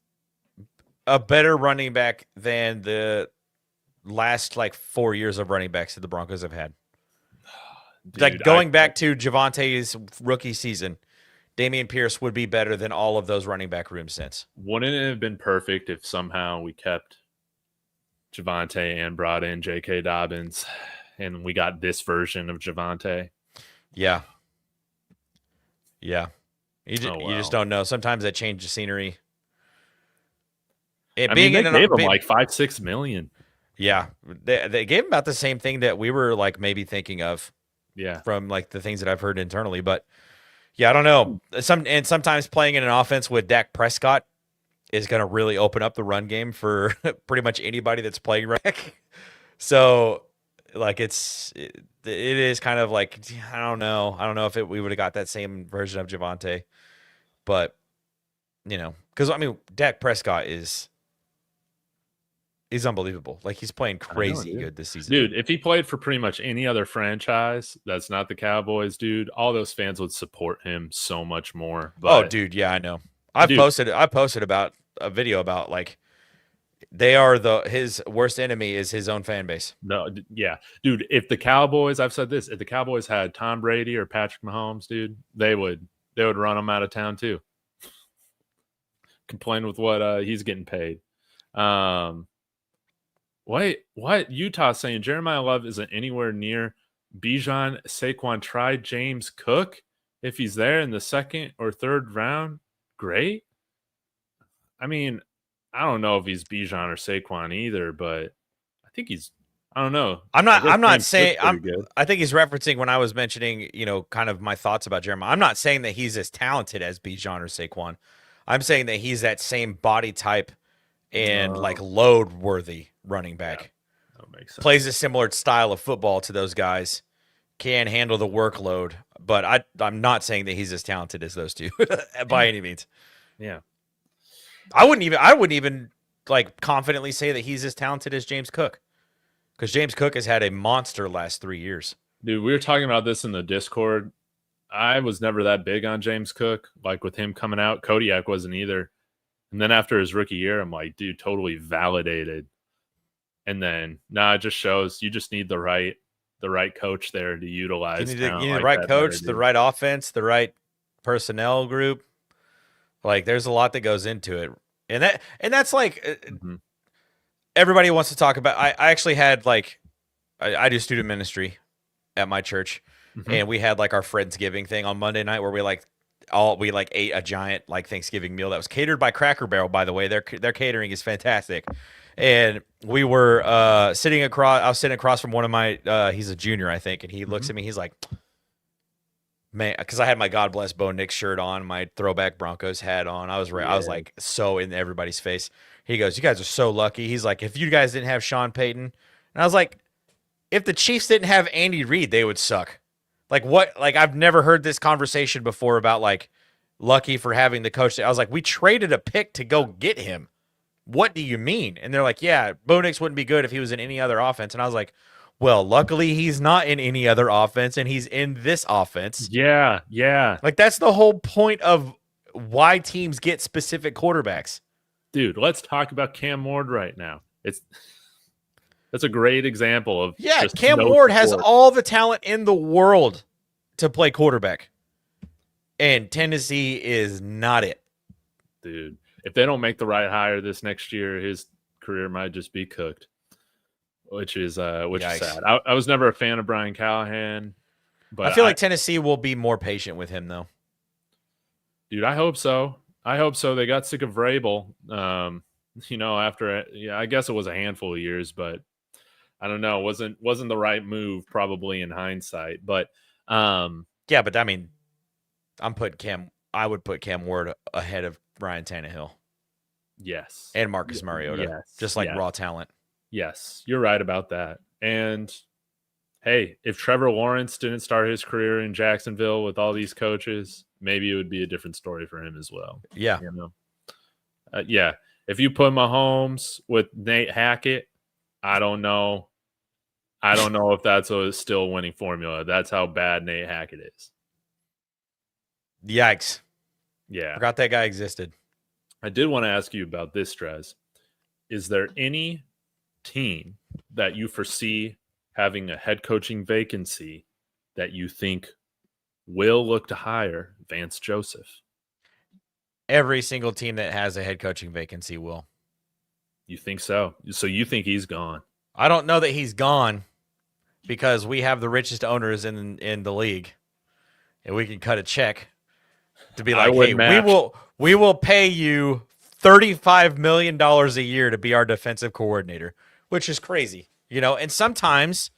a better running back than the last like 4 years of running backs that the Broncos have had. Dude, like going back to Javante's rookie season, Dameon Pierce would be better than all of those running back rooms since. Wouldn't it have been perfect if somehow we kept Javonte and brought in J.K. Dobbins and we got this version of Javonte. Yeah. Yeah. You just don't know. Sometimes they change the scenery. They gave him like $5-6 million. Yeah. They gave him about the same thing that we were like maybe thinking of. Yeah. From like the things that I've heard internally. But yeah, I don't know. Sometimes playing in an offense with Dak Prescott is going to really open up the run game for pretty much anybody that's playing right. So like it is kind of like, I don't know if we would have got that same version of Javonte, but because I mean, Dak Prescott is unbelievable. Like he's playing crazy good this season. Dude, if he played for pretty much any other franchise that's not the Cowboys, dude, all those fans would support him so much more. But, dude, yeah, I know. I posted about a video about like they are his worst enemy is his own fan base. No, yeah. Dude, if the Cowboys, I've said this, if the Cowboys had Tom Brady or Patrick Mahomes, dude, they would run him out of town too. Complain with what he's getting paid. What Utah saying Jeremiah Love isn't anywhere near Bijan. Saquon tried James Cook. If he's there in the second or third round, great. I mean, I don't know if he's Bijan or Saquon either, but I think he's. I don't know. I'm not saying. I think he's referencing when I was mentioning, kind of my thoughts about Jeremiah. I'm not saying that he's as talented as Bijan or Saquon. I'm saying that he's that same body type and like load worthy running back. Yeah, that makes sense. Plays a similar style of football to those guys. Can handle the workload, but I'm not saying that he's as talented as those two by any means. Yeah. I wouldn't even like confidently say that he's as talented as James Cook, because James Cook has had a monster last 3 years. Dude, we were talking about this in the Discord. I was never that big on James Cook. Like with him coming out, Kodiak wasn't either. And then after his rookie year, I'm like, dude, totally validated. And then it just shows you just need the right coach there to utilize. You need the right coach, the right offense, the right personnel group. Like there's a lot that goes into it. And that's like everybody wants to talk about. I actually had like I do student ministry at my church, and we had like our Friendsgiving thing on Monday night where we ate a giant like Thanksgiving meal that was catered by Cracker Barrel. By the way, their catering is fantastic. And we were sitting across. I was sitting across from one of my. He's a junior, I think, and he looks at me. He's like, "Man," because I had my God Bless Bo Nix shirt on, my throwback Broncos hat on. I was like so in everybody's face. He goes, "You guys are so lucky." He's like, "If you guys didn't have Sean Payton," and I was like, "If the Chiefs didn't have Andy Reid, they would suck." Like what? Like I've never heard this conversation before about like lucky for having the coach. I was like, we traded a pick to go get him. What do you mean? And they're like, yeah, Bo Nix wouldn't be good if he was in any other offense. And I was like, well, luckily he's not in any other offense and he's in this offense. Yeah, yeah. Like that's the whole point of why teams get specific quarterbacks. Dude, let's talk about Cam Ward right now. That's a great example of Cam Ward has all the talent in the world to play quarterback. And Tennessee is not it. Dude, if they don't make the right hire this next year, his career might just be cooked. Which is sad. I was never a fan of Brian Callahan, but I feel like Tennessee will be more patient with him though. Dude, I hope so. They got sick of Vrabel. After I guess it was a handful of years, but I don't know. Wasn't the right move probably in hindsight. But but I mean, I would put Cam Ward ahead of Ryan Tannehill. Yes. And Marcus Mariota. Yes. Just like raw talent. Yes, you're right about that. And hey, if Trevor Lawrence didn't start his career in Jacksonville with all these coaches, maybe it would be a different story for him as well. Yeah. If you put Mahomes with Nate Hackett, I don't know if that's a still winning formula. That's how bad Nate Hackett is. Yikes. Yeah. Forgot that guy existed. I did want to ask you about this, Strez. Is there any team that you foresee having a head coaching vacancy that you think will look to hire Vance Joseph? Every single team that has a head coaching vacancy will. You think so? So you think he's gone? I don't know that he's gone. because we have the richest owners in the league, and we can cut a check to be like, hey, we will pay you $35 million a year to be our defensive coordinator, which is crazy, And sometimes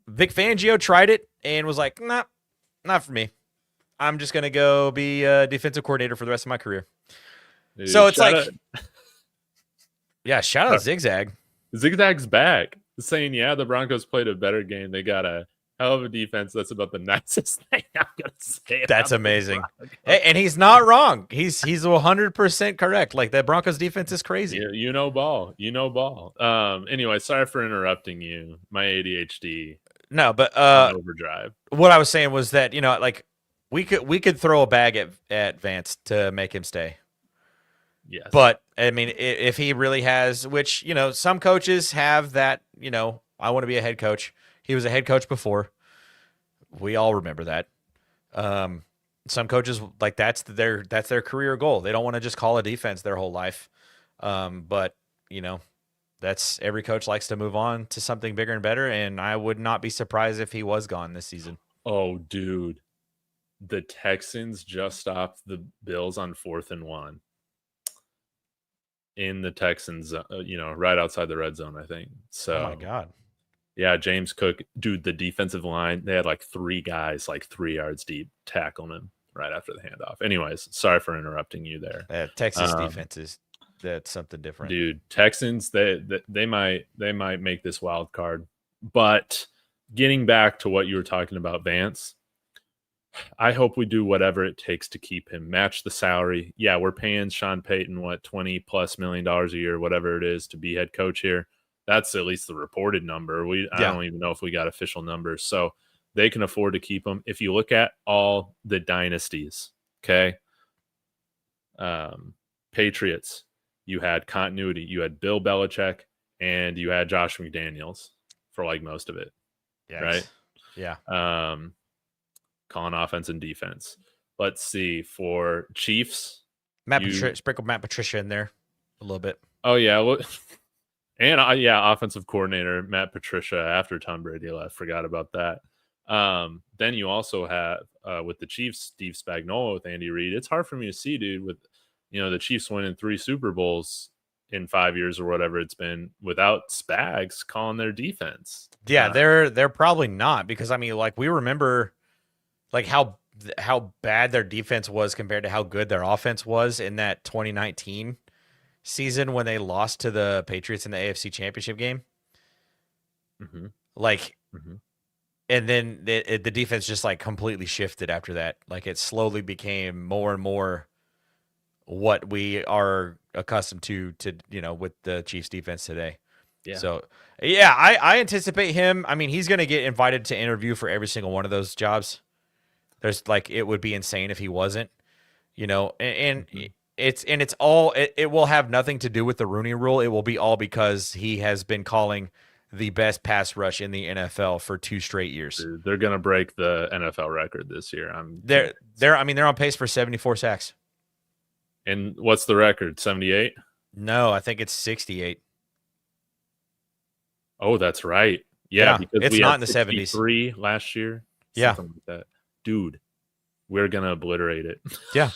Vic Fangio tried it and was like, nah, not for me. I'm just gonna go be a defensive coordinator for the rest of my career. Dude, so it's like, shout out Zigzag. Zigzag's back, saying, the Broncos played a better game. They got a hell of a defense. That's about the nicest thing I'm gonna say. That's amazing, and he's not wrong. He's 100% correct. Like, that Broncos defense is crazy. You know ball. Anyway, sorry for interrupting you. My ADHD. No, but overdrive. What I was saying was that like we could throw a bag at Vance to make him stay. Yes, but I mean, if he really has, which some coaches have that. I want to be a head coach. He was a head coach before. We all remember that. Some coaches, like, that's their career goal. They don't want to just call a defense their whole life. But that's, every coach likes to move on to something bigger and better. And I would not be surprised if he was gone this season. Oh, dude, the Texans just stopped the Bills on 4th and 1 in the Texans, right outside the red zone, I think. So, oh my God. Yeah, James Cook, dude, the defensive line, they had like 3 guys, like 3 yards deep, tackling him right after the handoff. Anyways, sorry for interrupting you there. Texas defense that's something different. Dude, Texans, they might make this wild card. But getting back to what you were talking about, Vance, I hope we do whatever it takes to keep him. Match the salary. Yeah, we're paying Sean Payton, $20+ million a year, whatever it is, to be head coach here. That's at least the reported number. I don't even know if we got official numbers. So they can afford to keep him. If you look at all the dynasties, okay, Patriots, you had continuity. You had Bill Belichick and you had Josh McDaniels for like most of it. Yes. Right? Yeah. Calling offense and defense. Let's see. For Chiefs, sprinkle Matt Patricia in there a little bit. Oh, yeah. Well, and offensive coordinator Matt Patricia after Tom Brady left. Forgot about that. Then you also have with the Chiefs, Steve Spagnuolo with Andy Reid. It's hard for me to see, dude, with the Chiefs winning 3 Super Bowls in 5 years or whatever it's been without Spags calling their defense. Yeah, they're probably not, because I mean, like, we remember like how bad their defense was compared to how good their offense was in that 2019 season when they lost to the Patriots in the AFC Championship game. Mm-hmm. Like, and then the defense just like completely shifted after that. Like, it slowly became more and more what we are accustomed to with the Chiefs defense today. Yeah. So, yeah, I anticipate him. I mean, he's going to get invited to interview for every single one of those jobs. There's like, it would be insane if he wasn't, and it's all, it will have nothing to do with the Rooney Rule. It will be all because he has been calling the best pass rush in the NFL for 2 straight years. Dude, they're going to break the NFL record this year. They're on pace for 74 sacks. And what's the record? 78? No, I think it's 68. Oh, that's right. Yeah, because it's not in the 70s. 3 last year. Something like that. Dude, we're going to obliterate it. Yeah.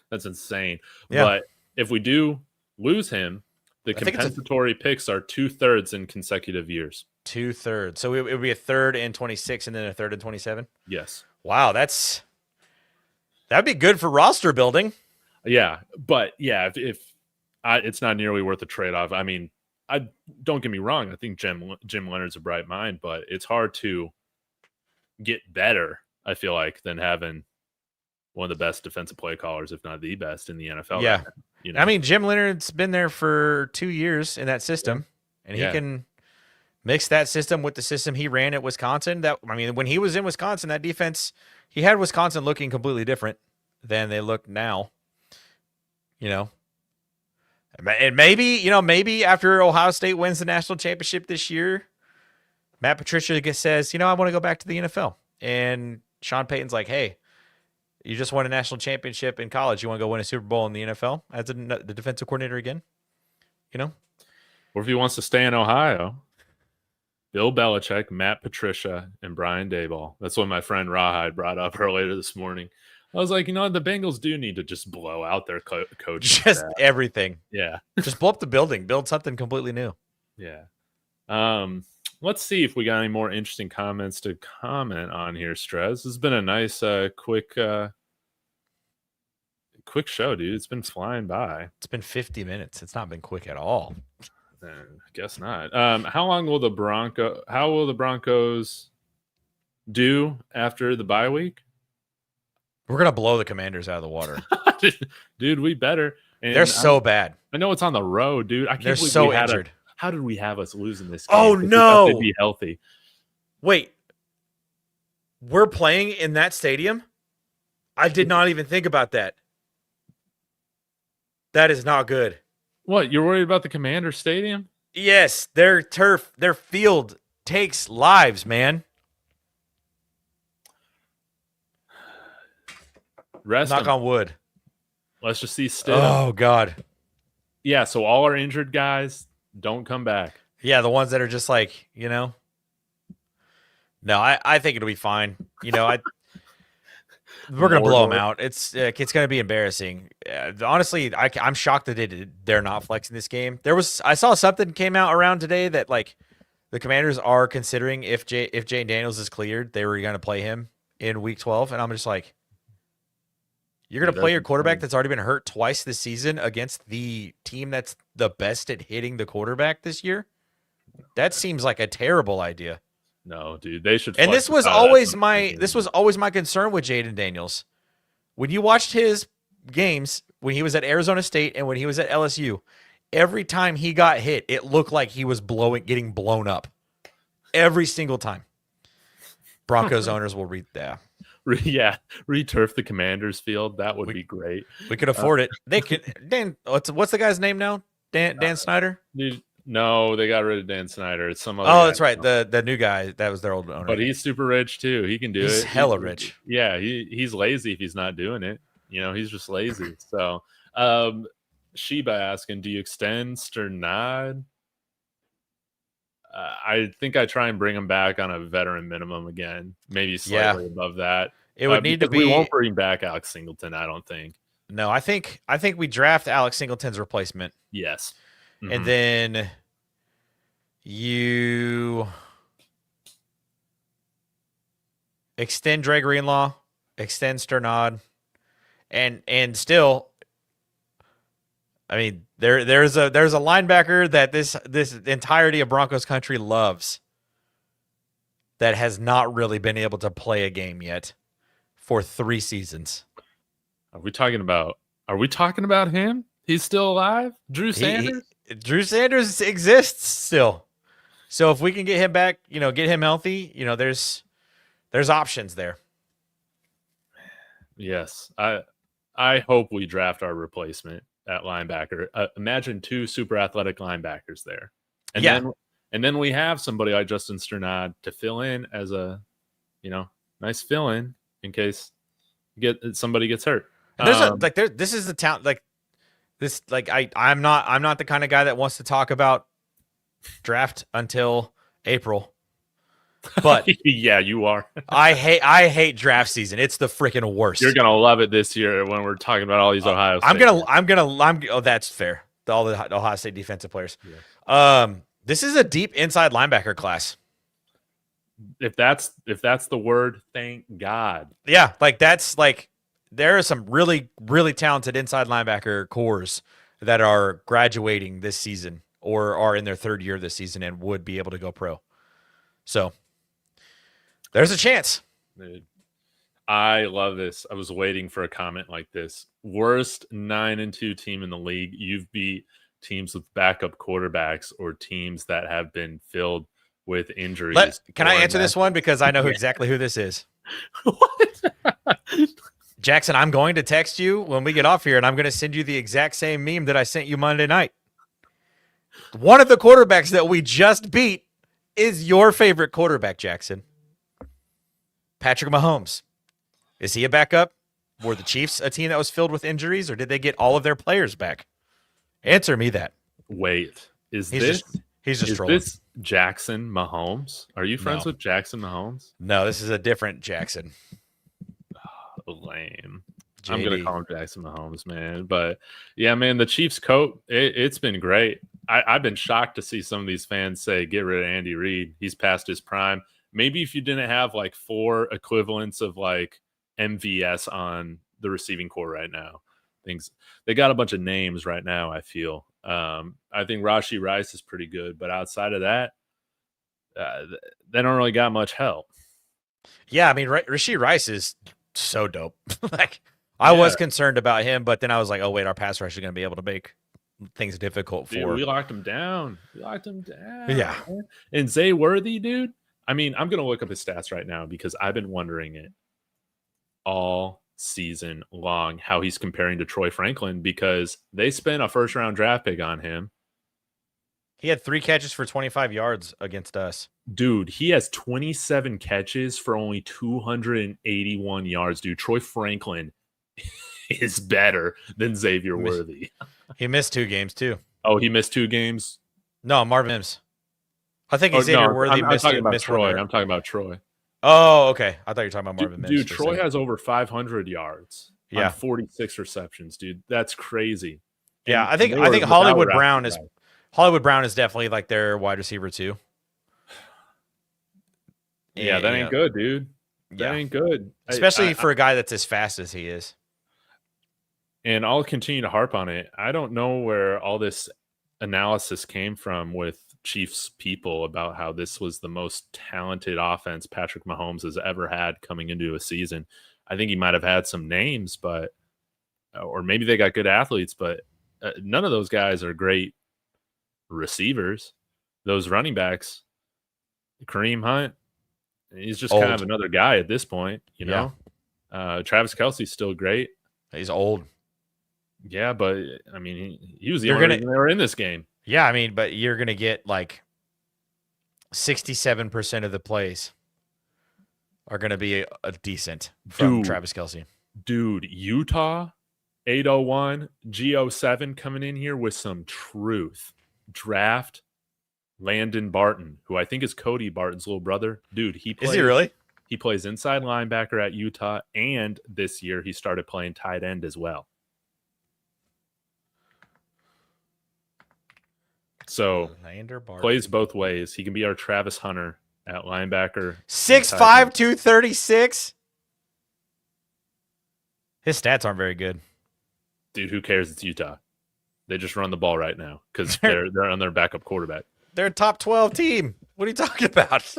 That's insane. Yeah. But if we do lose him, the compensatory picks are 2/3 in consecutive years. 2/3. So it would be a third in 26 and then a third in 27? Yes. Wow, that'd be good for roster building. Yeah, but yeah, if it's not nearly worth the trade-off. I mean, don't get me wrong. I think Jim Leonard's a bright mind, but it's hard to get better, I feel like, than having one of the best defensive play callers, if not the best, in the NFL. Yeah. Right now. I mean, Jim Leonard's been there for 2 years in that system, and he can mix that system with the system he ran at Wisconsin. When he was in Wisconsin, that defense, he had Wisconsin looking completely different than they look now. And maybe after Ohio State wins the national championship this year, Matt Patricia says, I want to go back to the NFL. And Sean Payton's like, hey, you just won a national championship in college. You want to go win a Super Bowl in the NFL as the defensive coordinator again? Or if he wants to stay in Ohio, Bill Belichick, Matt Patricia, and Brian Daboll. That's what my friend Rawhide brought up earlier this morning. I was like, you know what? The Bengals do need to just blow out their coach. Just everything. Yeah. Just blow up the building. Build something completely new. Yeah. Let's see if we got any more interesting comments to comment on here, Strez. This has been a nice, quick show, dude. It's been flying by. It's been 50 minutes. It's not been quick at all. I guess not. How will the Broncos do after the bye week? We're gonna blow the Commanders out of the water. Dude, we better. And they're so bad. I know it's on the road, dude. I can't they're believe so injured. How did we have us losing this game? Oh, no. They'd be healthy. Wait. We're playing in that stadium? I did not even think about that. That is not good. What, you're worried about the Commander Stadium? Yes, their turf, their field takes lives, man. Knock on wood. Let's just see Stidham. Oh, God. Yeah, so all our injured guys don't come back. Yeah, the ones that are just like, No, I think it'll be fine. We're gonna blow them out. It's gonna be embarrassing. Honestly, I'm shocked that they're not flexing this game. I saw something came out around today that like the Commanders are considering if Jane Daniels is cleared, they were gonna play him in Week 12, and I'm just like, you're gonna play your quarterback that's already been hurt twice this season against the team that's the best at hitting the quarterback this year? That seems like a terrible idea. No, dude, they should. And this was always my concern with Jaden Daniels. When you watched his games when he was at Arizona State and when he was at LSU, every time he got hit, it looked like he was getting blown up. Every single time. Broncos owners will read that. Yeah, returf the Commanders field. That would be great. We could afford it. They could. Dan, what's the guy's name now? Dan Snyder. Dude, no, they got rid of Dan Snyder. It's some other. Oh, that's right. The new guy. That was their old owner. But he's super rich too. He can do it. He's hella rich. Yeah, he's lazy if he's not doing it. He's just lazy. So, Sheba asking, do you extend Sternad? I think I try and bring him back on a veteran minimum again, maybe slightly above that. It would need to be. We won't bring back Alex Singleton, I don't think. No, I think we draft Alex Singleton's replacement. Yes, and then you extend Dre Greenlaw, extend Sternad, and still, I mean, there's a linebacker that this entirety of Broncos country loves that has not really been able to play a game yet for 3 seasons. Are we talking about him? He's still alive? Drew Sanders? Drew Sanders exists still. So if we can get him back, get him healthy, there's options there. Yes. I hope we draft our replacement at linebacker. Imagine 2 super athletic linebackers there. And then we have somebody like Justin Sternad to fill in as a, nice fill in case somebody gets hurt. This is the town I'm not the kind of guy that wants to talk about draft until April. But yeah, you are. I hate draft season. It's the freaking worst. You're gonna love it this year when we're talking about all these Ohio State. Oh, that's fair. All the Ohio State defensive players. Yeah. This is a deep inside linebacker class. If that's the word, thank God. Yeah, there are some really, really talented inside linebacker cores that are graduating this season or are in their 3rd year this season and would be able to go pro. So there's a chance. Dude, I love this. I was waiting for a comment like this. Worst 9-2 team in the league. You've beat teams with backup quarterbacks or teams that have been filled with injuries. Can I answer this one? Because I know exactly who this is. What? Jackson, I'm going to text you when we get off here, and I'm going to send you the exact same meme that I sent you Monday night. One of the quarterbacks that we just beat is your favorite quarterback, Jackson. Patrick Mahomes. Is he a backup? Were the Chiefs a team that was filled with injuries, or did they get all of their players back? Answer me that. Wait, he's just trolling. Jackson Mahomes. Are you friends No. with Jackson Mahomes? No, this is a different Jackson. Lame. JD. I'm gonna call him Jackson Mahomes, man. But yeah, man, the Chiefs coat, it's been great. I've been shocked to see some of these fans say, get rid of Andy Reid. He's past his prime. Maybe if you didn't have like 4 equivalents of like MVS on the receiving core right now, they got a bunch of names right now. I feel. I think Rashee Rice is pretty good, but outside of that, they don't really got much help. Yeah, I mean, Rashee Rice is so dope. Like, I was concerned about him, but then I was like, oh wait, our pass rush is going to be able to make things difficult dude, for. We locked him down. Yeah. And Zay Worthy, dude. I mean, I'm going to look up his stats right now because I've been wondering it all season long how he's comparing to Troy Franklin because they spent a first-round draft pick on him. He had 3 catches for 25 yards against us. Dude, he has 27 catches for only 281 yards, dude. Troy Franklin is better than Xavier Worthy. He missed 2 games, too. Oh, he missed 2 games? No, Marvin Mims. I think Xavier Worthy I'm missed talking about missed Troy. I'm talking about Troy. Oh, okay. I thought you were talking about Marvin Mims. Dude, Troy has over 500 yards on 46 receptions, dude. That's crazy. Yeah, I think Hollywood Brown is definitely like their wide receiver too. Yeah, that ain't good, dude. That ain't good. Especially for a guy that's as fast as he is. And I'll continue to harp on it. I don't know where all this analysis came from with Chiefs people about how this was the most talented offense Patrick Mahomes has ever had coming into a season. I think he might have had some names, but or maybe they got good athletes, but none of those guys are great receivers. Those running backs, Kareem Hunt, he's just kind of another guy at this point, you know. Travis Kelce's still great. He's old. Yeah, but I mean, he was the only reason they were in this game. Yeah, I mean, but you're gonna get like 67% of the plays are gonna be a decent from Travis Kelce. Dude, Utah 801 G07 coming in here with some truth. Draft Landon Barton, who I think is Cody Barton's little brother. Dude, is he really? He plays inside linebacker at Utah, and this year he started playing tight end as well. So plays both ways. He can be our Travis Hunter at linebacker. 6'5", 236. His stats aren't very good. Dude, who cares? It's Utah. They just run the ball right now because they're on their backup quarterback. They're a top 12 team. What are you talking about?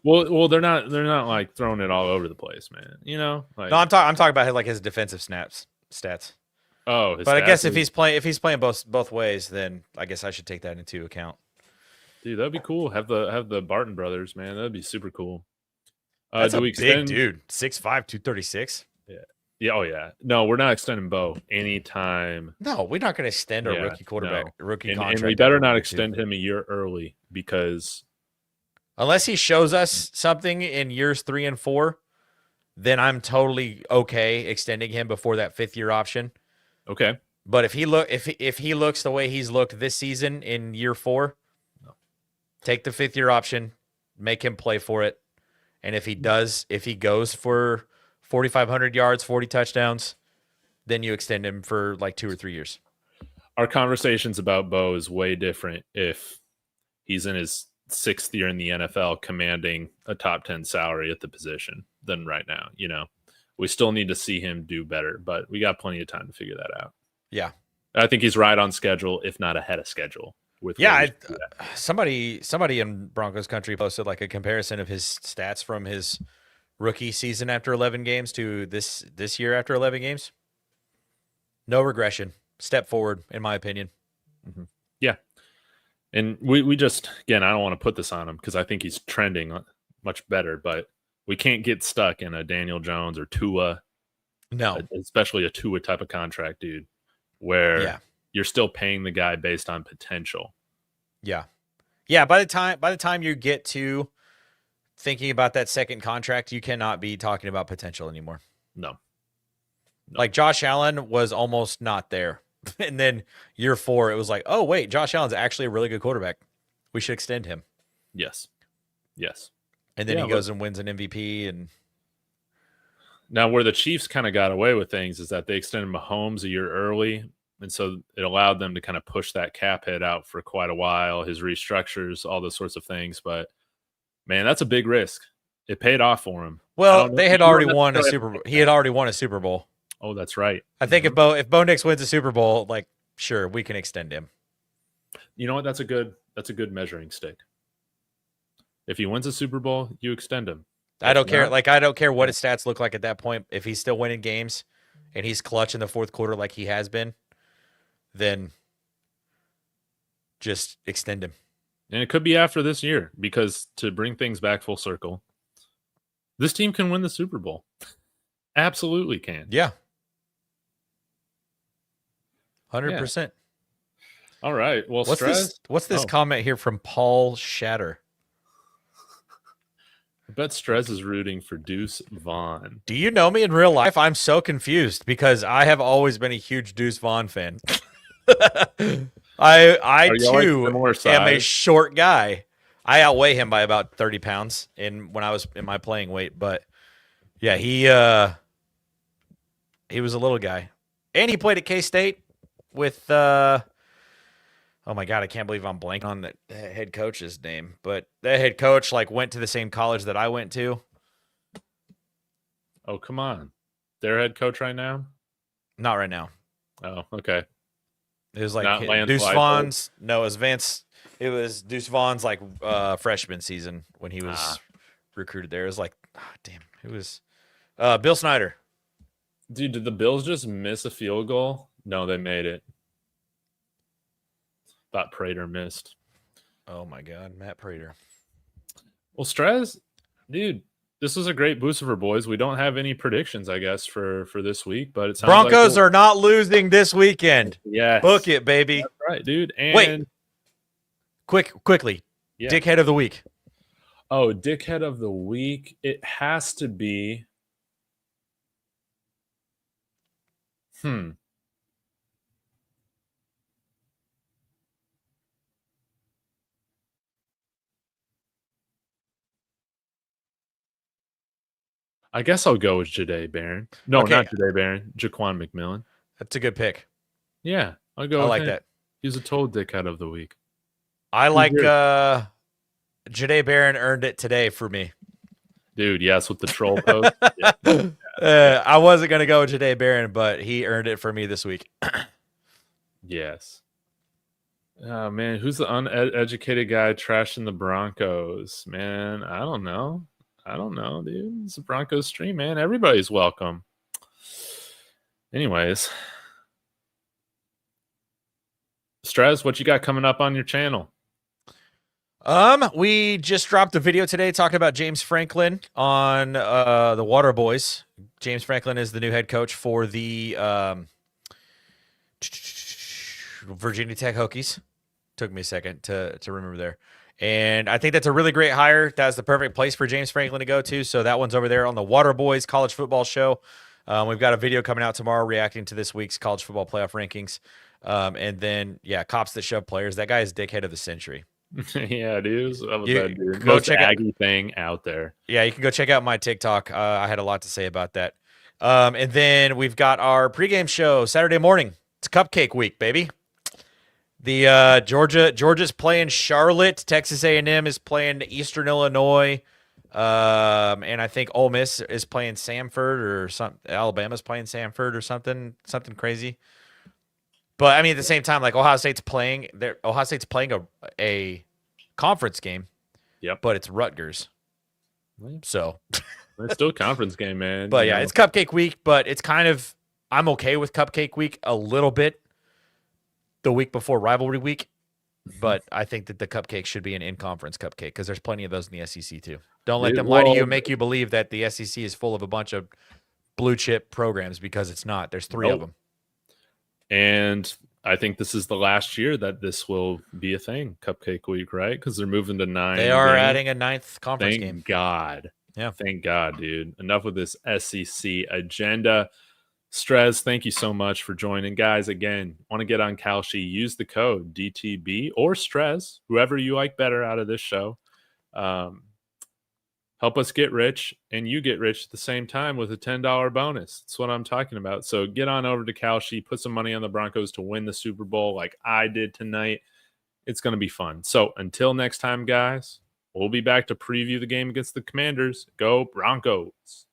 well, they're not like throwing it all over the place, man. You know, like, no, I'm talking about like his defensive stats. Oh, but I guess if he's playing both ways, then I guess I should take that into account. Dude, that'd be cool. Have the Barton brothers, man. That'd be super cool. That's a big dude. 6'5", 236. Yeah. Yeah. Oh yeah. No, we're not extending Bo anytime. No, we're not going to extend a rookie quarterback, rookie contract. And we better not extend him a year early because unless he shows us something in years 3 and 4, then I'm totally okay extending him before that 5th-year option. Okay. But if he looks the way he's looked this season in year 4, take the 5th-year option, make him play for it. And if he goes for 4,500 yards, 40 touchdowns, then you extend him for like 2 or 3 years. Our conversations about Bo is way different if he's in his 6th year in the NFL commanding a top 10 salary at the position than right now, you know. We still need to see him do better, but we got plenty of time to figure that out. Yeah. I think he's right on schedule, if not ahead of schedule. Somebody in Broncos country posted like a comparison of his stats from his rookie season after 11 games to this year after 11 games. No regression. Step forward, in my opinion. Mm-hmm. Yeah. And we just, again, I don't want to put this on him because I think he's trending much better, but we can't get stuck in a Daniel Jones or Tua. No. Especially a Tua type of contract, dude, where you're still paying the guy based on potential. Yeah. Yeah, by the time you get to thinking about that second contract, you cannot be talking about potential anymore. No. Like Josh Allen was almost not there. And then year 4, it was like, oh, wait, Josh Allen's actually a really good quarterback. We should extend him. Yes. Yes. And then Yeah, he goes and wins an MVP. And now where the Chiefs kind of got away with things is that they extended Mahomes a year early. And so it allowed them to kind of push that cap hit out for quite a while, his restructures, all those sorts of things. But man, that's a big risk. It paid off for him. well, they had already won a Super Bowl. He had already won a Super Bowl. Oh, that's right. I think if Bo Nix wins a Super Bowl, like, sure, we can extend him. You know what? That's a good measuring stick. If he wins a Super Bowl, you extend him. I don't care. Like, I don't care what his stats look like at that point. If he's still winning games and he's clutch in the fourth quarter like he has been, then just extend him. And it could be after this year, because to bring things back full circle, this team can win the Super Bowl. Absolutely can. Yeah. 100%. All right. Well, what's this comment here from Paul Shatter? I bet Strez is rooting for Deuce Vaughn. Do you know me in real life? I'm so confused because I have always been a huge Deuce Vaughn fan. I too am a short guy. I outweigh him by about 30 pounds when I was in my playing weight. But yeah, he was a little guy. And he played at K-State with oh my God, I can't believe I'm blanking on the head coach's name. But the head coach went to the same college that I went to. Oh, come on. Their head coach right now? Not right now. Oh, okay. It was Deuce Vaughn's. No, it was Vance. It was Deuce Vaughn's freshman season when he was recruited there. It was damn. It was Bill Snyder. Dude, did the Bills just miss a field goal? No, they made it. Thought Prater missed. Oh my God, Matt Prater. Well, Strez, dude, this was a great Blucifer, boys. We don't have any predictions, I guess, for this week, but it sounds Broncos are not losing this weekend. Yes. Book it, baby. That's right, dude. And wait, quickly. Yeah. Dickhead of the week. Oh, Dickhead of the week. It has to be. I guess I'll go with Jahdae Barron. No, not Jahdae Barron. Jaquan McMillan. That's a good pick. Yeah, I'll go. I like that. He's a total dickhead of the week. I like Jahdae Barron earned it today for me. Dude, yes, with the troll post. I wasn't going to go with Jahdae Barron, but he earned it for me this week. Yes. Oh, man, who's the uneducated guy trashing the Broncos? Man, I don't know, dude. It's a Broncos stream, man. Everybody's welcome. Anyways. Strez, what you got coming up on your channel? We just dropped a video today talking about James Franklin on the Water Boys. James Franklin is the new head coach for the Virginia Tech Hokies. Took me a second to remember there. And I think that's a really great hire. That's the perfect place for James Franklin to go to. So that one's over there on the Water Boys college football show. We've got a video coming out tomorrow reacting to this week's college football playoff rankings. And then, Cops that shove players. That guy is dickhead of the century. Yeah, dude. That was that dude. Most Aggie thing out there. Yeah, you can go check out my TikTok. I had a lot to say about that. And then we've got our pregame show Saturday morning. It's Cupcake Week, baby. The Georgia's playing Charlotte. Texas A&M is playing Eastern Illinois. And I think Ole Miss is playing Samford or something. Alabama's playing Samford or something crazy. But I mean, at the same time, Ohio State's playing a conference game. Yep. But it's Rutgers. So it's still a conference game, man. But it's Cupcake Week, but it's I'm okay with Cupcake Week a little bit the week before rivalry week. But I think that the cupcake should be an in-conference cupcake because there's plenty of those in the SEC too. Don't let them lie to you and make you believe that the SEC is full of a bunch of blue chip programs because it's not. There's 3 of them. And I think this is the last year that this will be a thing, Cupcake Week, right? Because they're moving to 9. They are adding a 9th conference game. Thank God. Yeah. Thank God, dude. Enough with this SEC agenda. Strez, thank you so much for joining. Guys, again, want to get on Kalshi, use the code DTB or Strez, whoever you like better out of this show. Help us get rich, and you get rich at the same time with a $10 bonus. That's what I'm talking about. So get on over to Kalshi, put some money on the Broncos to win the Super Bowl like I did tonight. It's going to be fun. So until next time, guys, we'll be back to preview the game against the Commanders. Go Broncos.